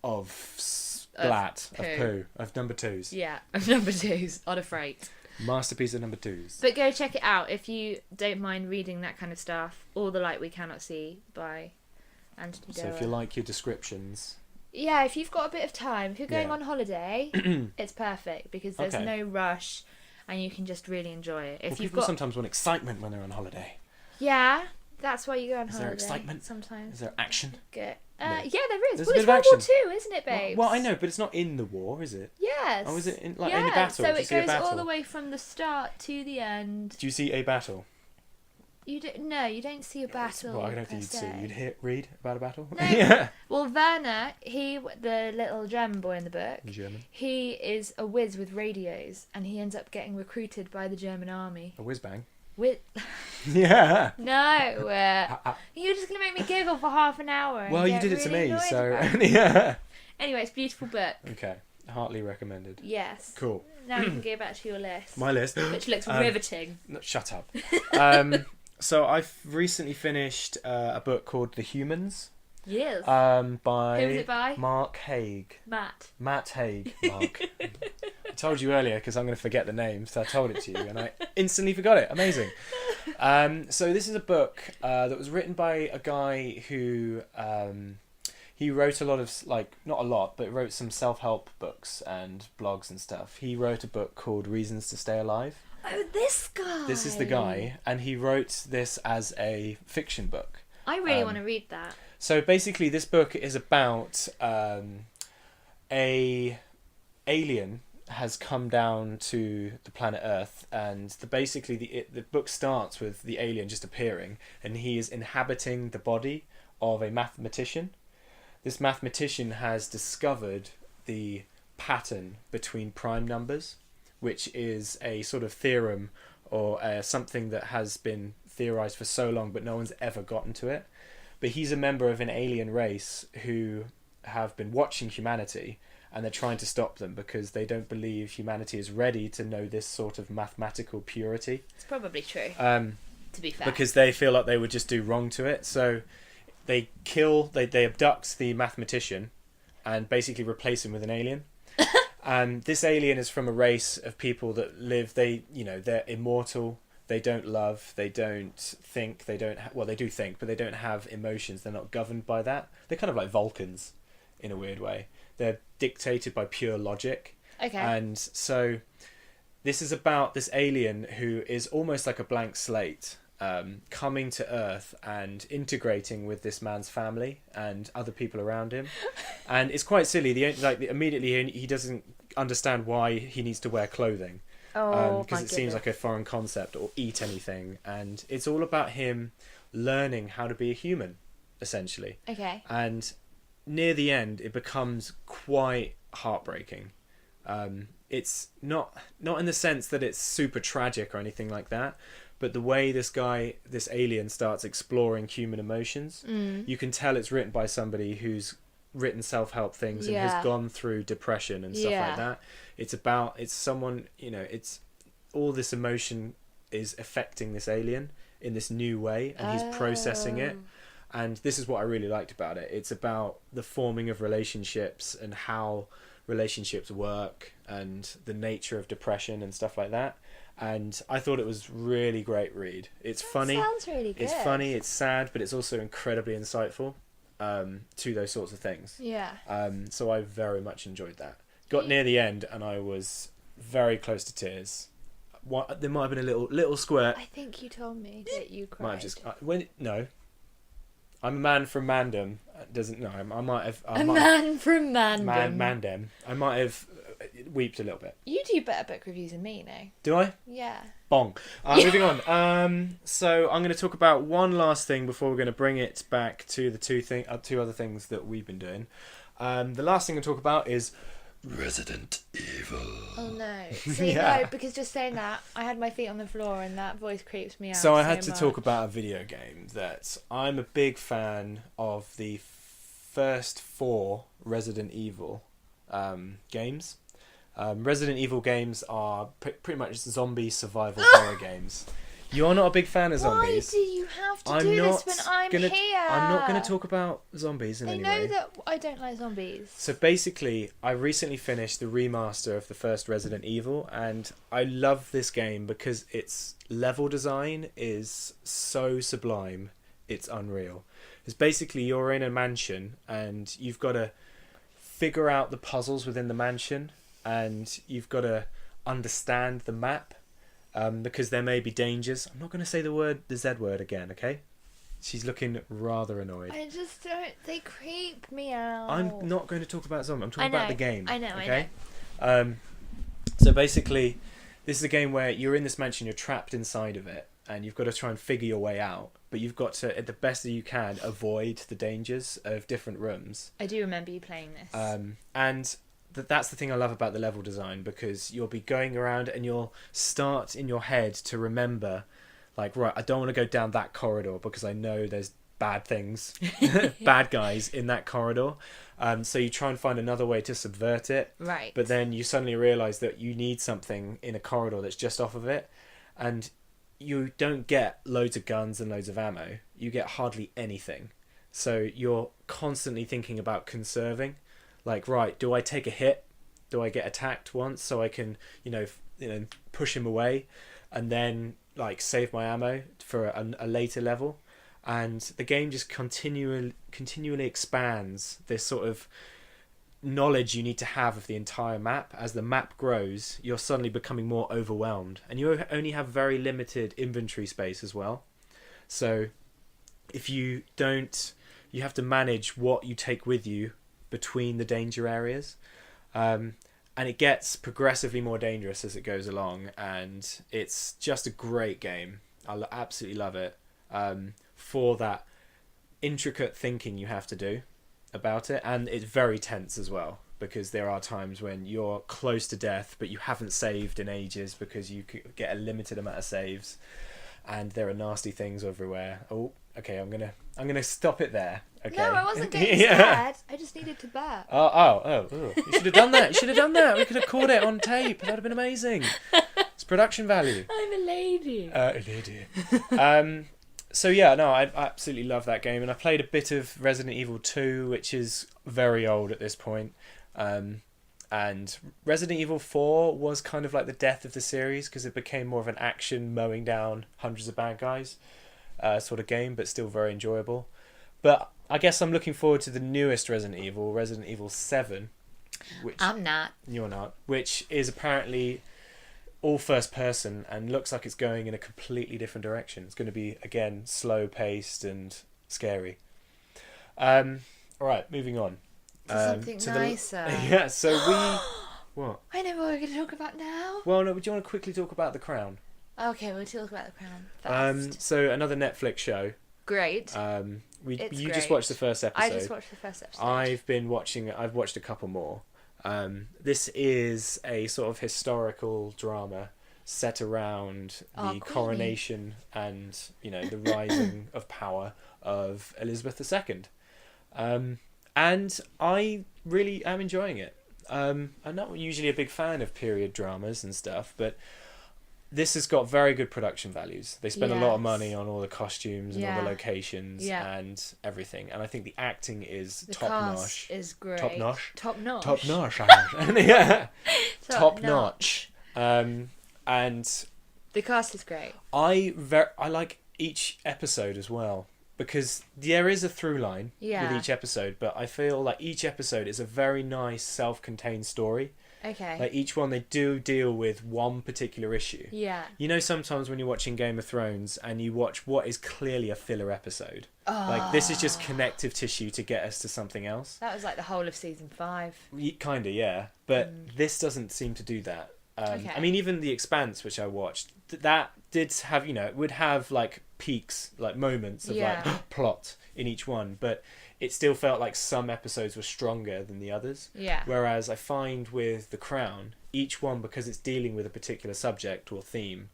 Of splat, of poo. poo, of number twos. Yeah, of number twos on a freight. Masterpiece of number twos. But go check it out if you don't mind reading that kind of stuff. All the Light We Cannot See by Anthony So Doerr. if you like your descriptions. Yeah, if you've got a bit of time, if you're going Yeah. on holiday, it's perfect because there's Okay. no rush and you can just really enjoy it. If Well, you've people got sometimes want excitement when they're on holiday. Yeah, that's why you go on Is holiday. there excitement? Sometimes. Is there action? Good. No. Yeah, there is. There's Well, a it's bit of World War action. Two, isn't it, babes? Well, I know, but it's not in the war, is it? Yes. Oh, is it in, like yeah, in a battle? so Do you it see a goes battle? all the way from the start to the end. Do you see a battle? You don't see a battle. Well, I don't think per you'd see. se. You'd read about a battle? No. Yeah. Well, Werner, the little German boy in the book, In German. he is a whiz with radios, and he ends up getting recruited by the German army. A whiz bang. With Yeah. no, you're just gonna make me giggle for half an hour. and Well, you get did it to really me, annoyed so about it. yeah. Anyway, it's a beautiful book. Okay. Heartily recommended. Yes. Cool. Now you can go back to your list, My list. which looks Um, riveting. No, shut up. So I've recently finished a book called The Humans. Yes. By Who was it by? Mark Haig. Matt Haig. Mark. I told you earlier because I'm going to forget the name, so I told it to you and I instantly forgot it. Amazing. So this is a book that was written by a guy who he wrote a lot of, like, not a lot, but wrote some self-help books and blogs and stuff. He wrote a book called Reasons to Stay Alive. Oh, this guy. This is the guy, and he wrote this as a fiction book. I really want to read that. So basically, this book is about a alien has come down to the planet Earth, and the book starts with the alien just appearing, and he is inhabiting the body of a mathematician. This mathematician has discovered the pattern between prime numbers, which is a sort of theorem or something that has been theorized for so long, but no one's ever gotten to it. But he's a member of an alien race who have been watching humanity, and they're trying to stop them because they don't believe humanity is ready to know this sort of mathematical purity. It's probably true. To be fair. Because they feel like they would just do wrong to it. So they abduct the mathematician and basically replace him with an alien. And this alien is from a race of people that live, they're immortal. They don't love, they don't think, they do think, but they don't have emotions. They're not governed by that. They're kind of like Vulcans in a weird way. They're dictated by pure logic. Okay. And so this is about this alien who is almost like a blank slate, coming to Earth and integrating with this man's family and other people around him, and it's quite silly. Immediately he doesn't understand why he needs to wear clothing, because it seems like a foreign concept, or eat anything, and it's all about him learning how to be a human, essentially. Okay. And near the end, it becomes quite heartbreaking. It's not in the sense that it's super tragic or anything like that, but the way this alien starts exploring human emotions, you can tell it's written by somebody who's written self-help things and has gone through depression and stuff like that. It's someone, it's all this emotion is affecting this alien in this new way, and he's processing it. And this is what I really liked about it. It's about the forming of relationships and how relationships work and the nature of depression and stuff like that. And I thought it was really great read. It's funny. Sounds really good. It's funny, it's sad, but it's also incredibly insightful to those sorts of things. Yeah. So I very much enjoyed that. Got near the end and I was very close to tears. There might have been a little squirt. I think you told me that you cried. Might have just no. I'm a man from Mandem. I might have. Man from Mandem. Mandem. I might have weeped a little bit. You do better book reviews than me, no? Do I? Yeah. Bong. Moving on. So I'm going to talk about one last thing before we're going to bring it back to the two other things that we've been doing. The last thing to talk about is Resident Evil. Oh no. See, no, because just saying that, I had my feet on the floor and that voice creeps me out. So I had to talk about a video game that I'm a big fan of, the first 4 Resident Evil games. Resident Evil games are pretty much zombie survival horror games. You're not a big fan of zombies. Why do you have to do this when I'm here? I'm not going to talk about zombies in any way. They know that I don't like zombies. So basically, I recently finished the remaster of the first Resident Evil, and I love this game because its level design is so sublime, it's unreal. It's basically, you're in a mansion, and you've got to figure out the puzzles within the mansion, and you've got to understand the map. Because there may be dangers. I'm not going to say the Z word again, okay? She's looking rather annoyed. I just don't. They creep me out. I'm not going to talk about zombies. I'm talking about the game. I know. Okay. So basically, this is a game where you're in this mansion. You're trapped inside of it, and you've got to try and figure your way out. But you've got to, at the best that you can, avoid the dangers of different rooms. I do remember you playing this. And that's the thing I love about the level design, because you'll be going around and you'll start in your head to remember, like, right, I don't want to go down that corridor because I know there's bad things, bad guys in that corridor. So you try and find another way to subvert it. Right. But then you suddenly realise that you need something in a corridor that's just off of it. And you don't get loads of guns and loads of ammo. You get hardly anything. So you're constantly thinking about conserving. Like, right, do I take a hit? Do I get attacked once so I can, push him away, and then like save my ammo for a later level? And the game just continually expands this sort of knowledge you need to have of the entire map. As the map grows, you're suddenly becoming more overwhelmed, and you only have very limited inventory space as well. So if you don't, you have to manage what you take with you between the danger areas, and it gets progressively more dangerous as it goes along, and it's just a great game. I absolutely love it, for that intricate thinking you have to do about it, and it's very tense as well, because there are times when you're close to death but you haven't saved in ages because you get a limited amount of saves, and there are nasty things everywhere. Okay, I'm gonna stop it there. Okay. No, I wasn't getting scared. I just needed to burp. Oh. You should have done that. We could have caught it on tape. That would have been amazing. It's production value. I'm a lady. A lady. So yeah, no, I absolutely love that game, and I played a bit of Resident Evil 2, which is very old at this point. And Resident Evil 4 was kind of like the death of the series, because it became more of an action mowing down hundreds of bad guys sort of game, but still very enjoyable. But I guess I'm looking forward to the newest Resident Evil 7. Which I'm not. You're not. Which is apparently all first person and looks like it's going in a completely different direction. It's going to be, again, slow paced and scary. All right, moving on. Something nicer. Yeah, so we... What? I know what we're going to talk about now. Well, no, but do you want to quickly talk about The Crown? Okay, we'll talk about The Crown first. So another Netflix show. Great. You great. just watched the first episode. I just watched the first episode. I've watched a couple more. This is a sort of historical drama set around the coronation and, you know, the rising of power of Elizabeth II. And I really am enjoying it. I'm not usually a big fan of period dramas and stuff, but this has got very good production values. They spend a lot of money on all the costumes and all the locations and everything. And I think the acting is top notch. The cast is great. Top notch. Top notch. Top notch. Yeah. Top notch. And the cast is great. I like each episode as well, because there is a through line with each episode, but I feel like each episode is a very nice self-contained story. Okay. Like each one, they do deal with one particular issue. Yeah. You know, sometimes when you're watching Game of Thrones and you watch what is clearly a filler episode, like this is just connective tissue to get us to something else. That was like the whole of season 5. Kinda, yeah. But this doesn't seem to do that. Okay. I mean, even The Expanse, which I watched, that did have, you know, it would have like peaks, like moments of like plot in each one, but it still felt like some episodes were stronger than the others. Yeah. Whereas I find with The Crown, each one, because it's dealing with a particular subject or theme,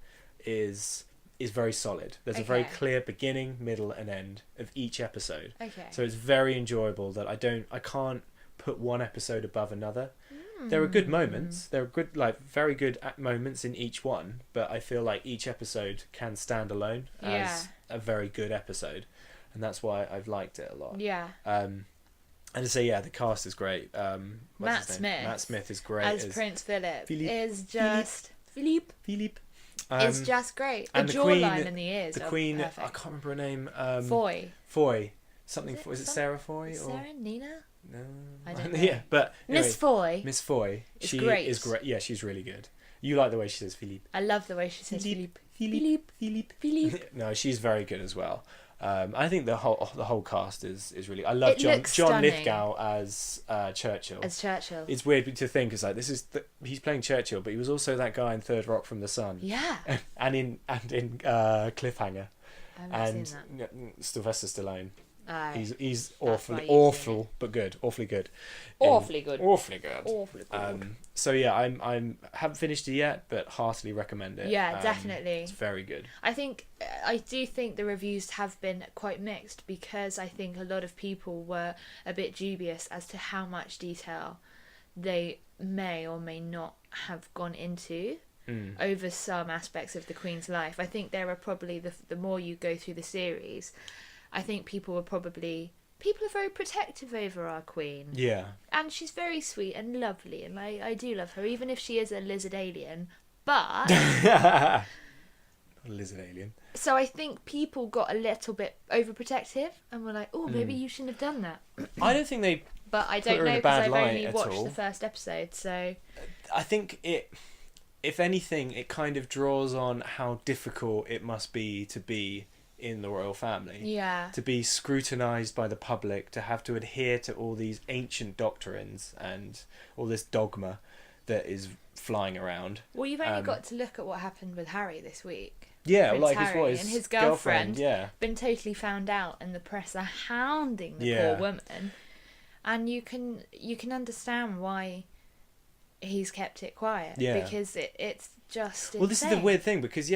is very solid. There's a very clear beginning, middle, and end of each episode. Okay. So it's very enjoyable that I can't put one episode above another. There are good moments. There are good, like, very good moments in each one, but I feel like each episode can stand alone as a very good episode, and that's why I've liked it a lot. Yeah. And to say, the cast is great. Matt Smith. Matt Smith is great as Prince Philip. Philippe. Is just Philippe. Is just great. The jawline and the ears. The Queen. Perfect. I can't remember her name. Foy. Something. Was it Sarah Foy? Sarah Nina? No. I don't know. Yeah, but anyway, Miss Foy. Miss Foy. She great. is great. Yeah, she's really good. You like the way she says Philippe. I love the way she says Philippe. Philippe. No, she's very good as well. I think the whole cast is really. I love John Lithgow as Churchill. It's weird to think, it's like he's playing Churchill, but he was also that guy in Third Rock from the Sun. Yeah. and in Cliffhanger. I haven't seen that. Sylvester Stallone. He's awfully but good. Awfully good. Awfully good. So yeah, I haven't finished it yet, but heartily recommend it. Yeah, definitely. It's very good. I do think the reviews have been quite mixed, because I think a lot of people were a bit dubious as to how much detail they may or may not have gone into over some aspects of the Queen's life. I think there are probably, the more you go through the series, I think people are very protective over our Queen. Yeah. And she's very sweet and lovely, and I do love her, even if she is a lizard alien. But a lizard alien. So I think people got a little bit overprotective and were like, "Oh, maybe you shouldn't have done that." I don't think they. But I don't know, because I've only watched the first episode, so. I think if anything, it kind of draws on how difficult it must be to be in the royal family. Yeah. To be scrutinised by the public, to have to adhere to all these ancient doctrines and all this dogma that is flying around. Well, you've only got to look at what happened with Harry this week. Yeah, Prince like Harry and his girlfriend. Yeah. Been totally found out, and the press are hounding the poor woman. And you can understand why he's kept it quiet. Yeah. Because it's just insane. Well, this is the weird thing, because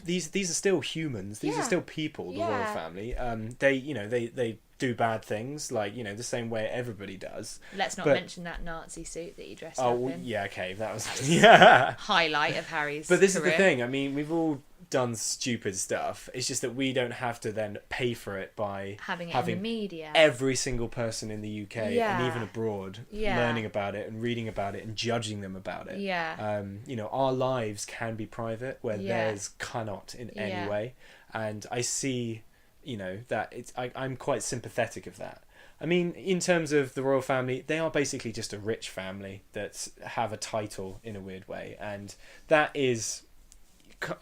these are still humans. These are still people. The royal family. They do bad things, like, the same way everybody does. Let's not mention that Nazi suit that he dressed up in. Yeah, okay, that was highlight of Harry's. But this career. is the thing. I mean, we've all done stupid stuff. It's just that we don't have to then pay for it by having in the media. Every single person in the UK and even abroad learning about it and reading about it and judging them about it. Yeah. Our lives can be private, where theirs cannot in any way. And I see, that I'm quite sympathetic of that. I mean, in terms of the royal family, they are basically just a rich family that have a title in a weird way, and that is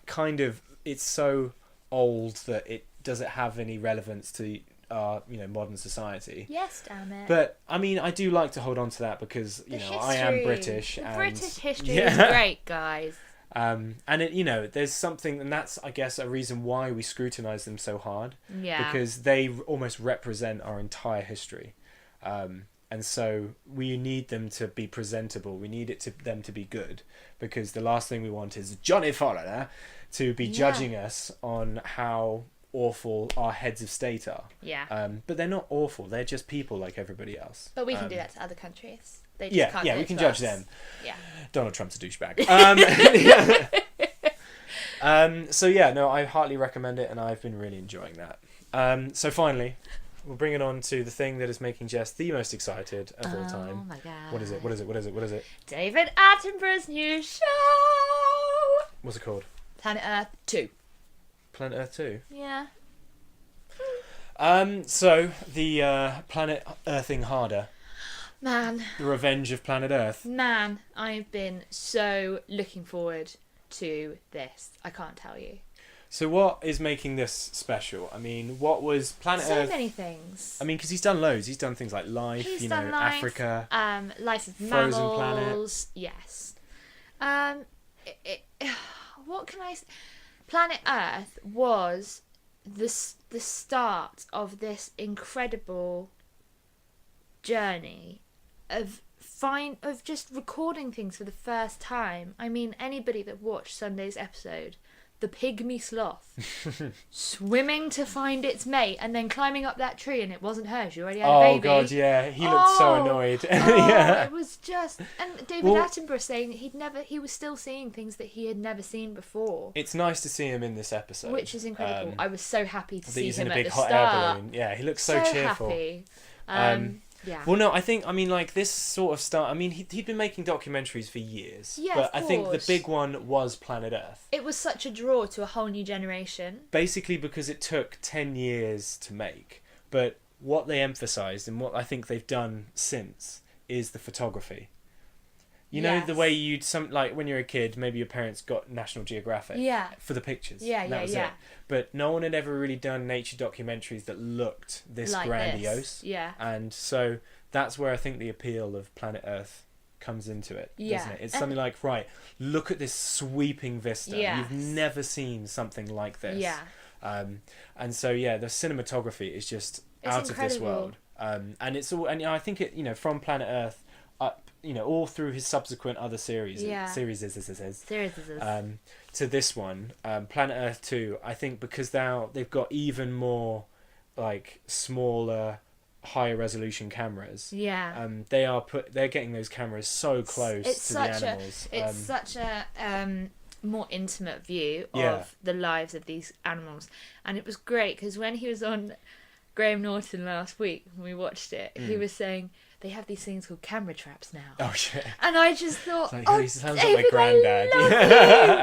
kind of, it's so old that it doesn't have any relevance to our, modern society. Yes, damn it. But I mean, I do like to hold on to that because I am British. The and British history is great, guys. And it, there's something, and that's, I guess, a reason why we scrutinise them so hard. Yeah. Because they almost represent our entire history. And so we need them to be presentable. We need them to be good. Because the last thing we want is Johnny Foreigner to be judging us on how awful our heads of state are. Yeah. But they're not awful. They're just people like everybody else. But we can do that to other countries. They just can't do we it can to judge us. them. Yeah. Donald Trump's a douchebag. So yeah, no, I heartily recommend it, and I've been really enjoying that. So finally, we'll bring it on to the thing that is making Jess the most excited of all time. Oh my god. What is it? David Attenborough's new show! What's it called? Planet Earth 2. Planet Earth 2? Yeah. So the planet earthing harder. Man, The Revenge of Planet Earth. I've been so looking forward to this. I can't tell you. So what is making this special? I mean, what was Planet Earth? So many things. I mean, because he's done loads. He's done things like Life, He's done Life, Africa. Life of Frozen Mammals. Yes. What can I say? Planet Earth was the start of this incredible journey of just recording things for the first time. I mean, anybody that watched Sunday's episode, the pygmy sloth swimming to find its mate and then climbing up that tree and it wasn't hers. You already had a baby. Oh god, yeah, he looked so annoyed. Yeah. It was just, and David Attenborough saying he was still seeing things that he had never seen before. It's nice to see him in this episode, which is incredible. I was so happy to see he's him in a big at the hot start. air balloon. Yeah, he looks so cheerful. Happy. Yeah. Well, no, I mean, like, this sort of start... I mean, he'd been making documentaries for years. Yeah, but of I think the course. big one was Planet Earth. It was such a draw to a whole new generation. Basically because it took 10 years to make. But what they emphasised, and what I think they've done since, is the photography. You know, the way you'd... like, when you're a kid, maybe your parents got National Geographic for the pictures. Yeah, and that was it. But no one had ever really done nature documentaries that looked this like grandiose. This. Yeah. And so that's where I think the appeal of Planet Earth comes into it, doesn't it? It's something like, right, look at this sweeping vista. Yes. You've never seen something like this. Yeah. And so, yeah, the cinematography is just out of this world. And it's all... And I think it, from Planet Earth up, all through his subsequent other series, to this one, Planet Earth 2, I think because now they've got even more, like, smaller, higher resolution cameras. Yeah. They're getting those cameras so close to the animals. It's such a more intimate view of the lives of these animals, and it was great because when he was on Graham Norton last week, when we watched it, he was saying they have these things called camera traps now. Oh shit! And I just thought, he sounds David, like my granddad. I love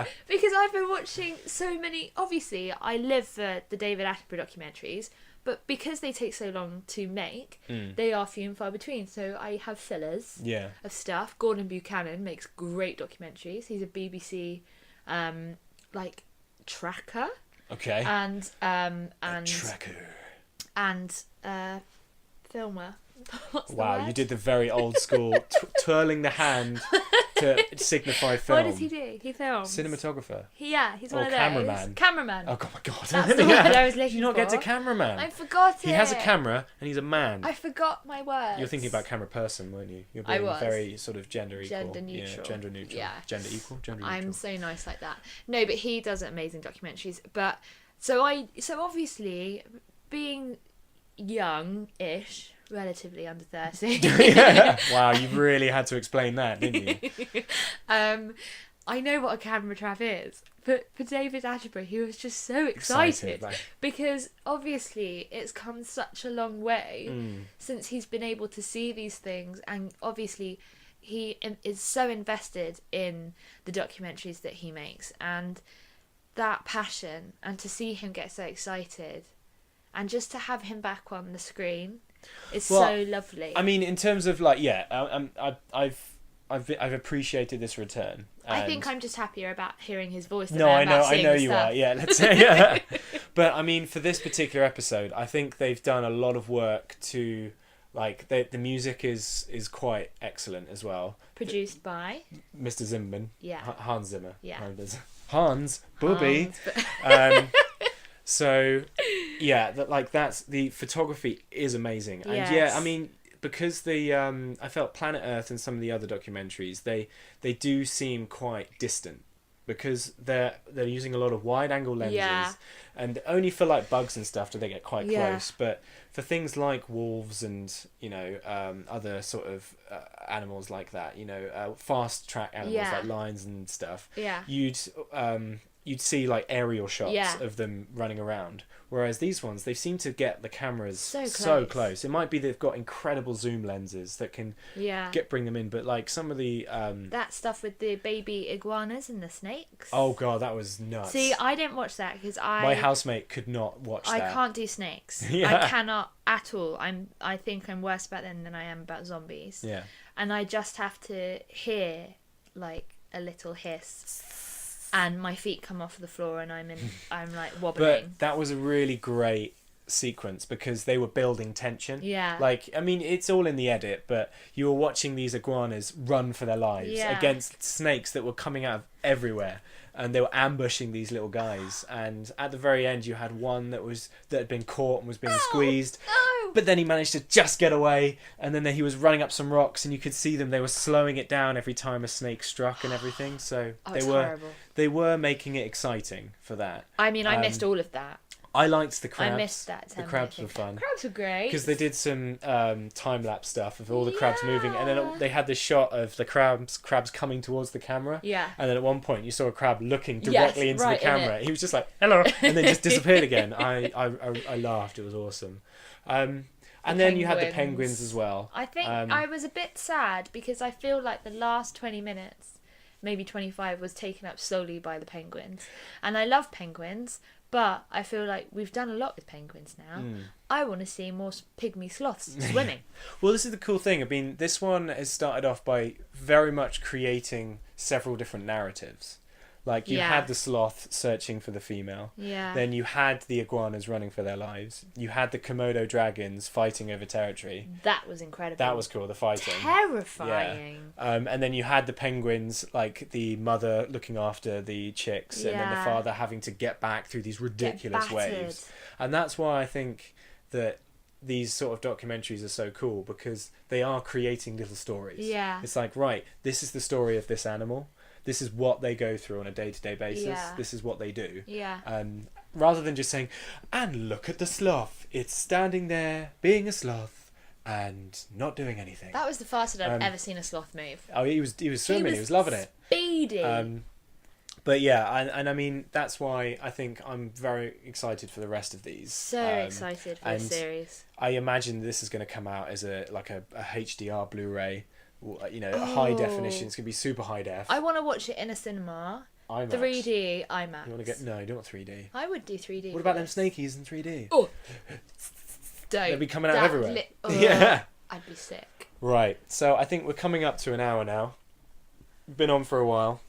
you! Because I've been watching so many. Obviously, I live for the David Attenborough documentaries, but because they take so long to make, they are few and far between. So I have fillers of stuff. Gordon Buchanan makes great documentaries. He's a BBC tracker. Okay. And tracker. And filmer. What's wow, the word? you did the very old school twirling the hand to signify film. What does he do? He films. Cinematographer. He's one of those. Cameraman. Cameraman. Oh my god. That's the word I was looking for. Did you not get to cameraman? I forgot it. He has a camera and he's a man. I forgot my words. You're thinking about camera person, weren't you? You're I being was. very sort of gender equal. Gender neutral. Yeah, gender neutral. Yeah. Gender equal? Gender neutral. I'm so nice like that. No, but he does amazing documentaries. But so obviously being young-ish, relatively under 30. Wow, you really had to explain that, didn't you? I know what a camera trap is, but for David Attenborough, he was just so excited because obviously it's come such a long way since he's been able to see these things, and obviously he is so invested in the documentaries that he makes, and that passion, and to see him get so excited, and just to have him back on the screen is Well, so lovely. I mean, in terms of like, yeah, I've appreciated this return. I think I'm just happier about hearing his voice. Than No, I know the you stuff. are. Yeah, let's say. Yeah. But I mean, for this particular episode, I think they've done a lot of work to, like, the music is quite excellent as well. Produced by Mr. Zimmerman. Yeah. Hans Zimmer. Yeah. Hans Booby. Hans, So, yeah, that's the photography is amazing, and Yes. yeah, I mean, because I felt Planet Earth and some of the other documentaries, they do seem quite distant, because they're using a lot of wide angle lenses, Yeah. and only for like bugs and stuff do they get quite Yeah. close, but for things like wolves and other sort of animals like that, fast track animals Yeah. like lions and stuff, Yeah. you'd see like aerial shots Yeah. of them running around. Whereas these ones, they seem to get the cameras So so close. close. It might be they've got incredible zoom lenses that can Yeah. bring them in, but like some of the That stuff with the baby iguanas and the snakes. oh god, that was nuts. See, I didn't watch that because my housemate could not watch I that. can't do snakes. Yeah. I cannot at all. I think I'm worse about them than I am about zombies. Yeah. And I just have to hear like a little hiss, and my feet come off the floor, and I'm like wobbling. But that was a really great sequence because they were building tension. Yeah. Like, I mean, it's all in the edit, but you were watching these iguanas run for their lives Yeah. against snakes that were coming out of everywhere, and they were ambushing these little guys. And at the very end, you had one that had been caught and was being squeezed. No. But then he managed to just get away, and then he was running up some rocks, and you could see them. They were slowing it down every time a snake struck and everything. So Oh, they it's were horrible. they were making it exciting for that. I mean, I missed all of that. I liked the crabs. I missed that. The crabs were fun. Crabs were great. Because they did some time lapse stuff of all the crabs moving, and then they had this shot of the crabs coming towards the camera. Yeah. And then at one point, you saw a crab looking Yes, directly into right the in camera. it. He was just like, "Hello," and then just disappeared again. I laughed. It was awesome. And then you had the penguins as well. I think I was a bit sad because I feel like the last 20 minutes, maybe 25, was taken up solely by the penguins. And I love penguins, but I feel like we've done a lot with penguins now. I want to see more pygmy sloths swimming. Well, this is the cool thing. I mean, this one has started off by very much creating several different narratives. Like, you Yeah. had the sloth searching for the female. Yeah. Then you had the iguanas running for their lives. You had the Komodo dragons fighting over territory. That was incredible. That was cool, the fighting. Terrifying. And then you had the penguins, like the mother looking after the chicks, and then the Yeah. father having to get back through these ridiculous battered. waves. And that's why I think that these sort of documentaries are so cool, because they are creating little stories. Yeah. It's like, right, this is the story of this animal. This is what they go through on a day-to-day basis. Yeah. This is what they do. Yeah. Rather than just saying, and look at the sloth. It's standing there being a sloth and not doing anything. That was the fastest I've ever seen a sloth move. Oh, he was swimming. He was loving it. Speedy. But yeah, and I mean, that's why I think I'm very excited for the rest of these. So excited for this series. I imagine this is going to come out as a HDR Blu-ray. High definition. It's going to be super high def. I want to watch it in a cinema. IMAX. 3D IMAX. You want to get? No, you don't want 3D. I would do 3D. What about them snakies in 3D? Oh, don't. They'll be coming out everywhere. Yeah. I'd be sick. Right. So I think we're coming up to an hour now. Been on for a while,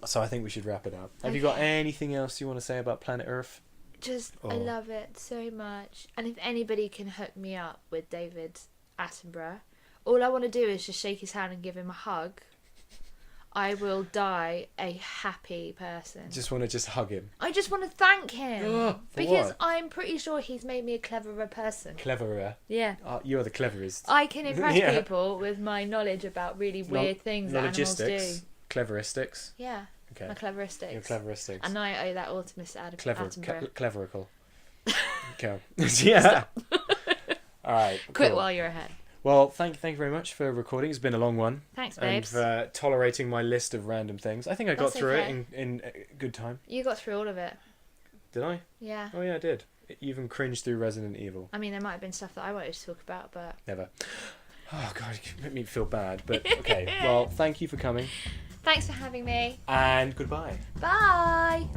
so I think we should wrap it up. Have you got anything else you want to say about Planet Earth? I love it so much. And if anybody can hook me up with David Attenborough, all I want to do is just shake his hand and give him a hug. I will die a happy person. Just want to hug him. I just want to thank him. For because what? I'm pretty sure he's made me a cleverer person. Cleverer. Yeah. You are the cleverest. I can impress Yeah. people with my knowledge about really weird things that animals do. Logistics. Cleveristics. Yeah. Okay. My cleveristics. Your cleveristics. And I owe that all to Mr. Attenborough. Cleverical. Okay. Yeah. All right. Quit cool. while you're ahead. Well, thank you very much for recording. It's been a long one. Thanks, And babes. for tolerating my list of random things. I think I got That's through okay. it in good time. You got through all of it. Did I? Yeah. Oh yeah, I did. You even cringed through Resident Evil. I mean, there might have been stuff that I wanted to talk about, but... Never. Oh god, you make me feel bad. But okay. Well, thank you for coming. Thanks for having me. And goodbye. Bye!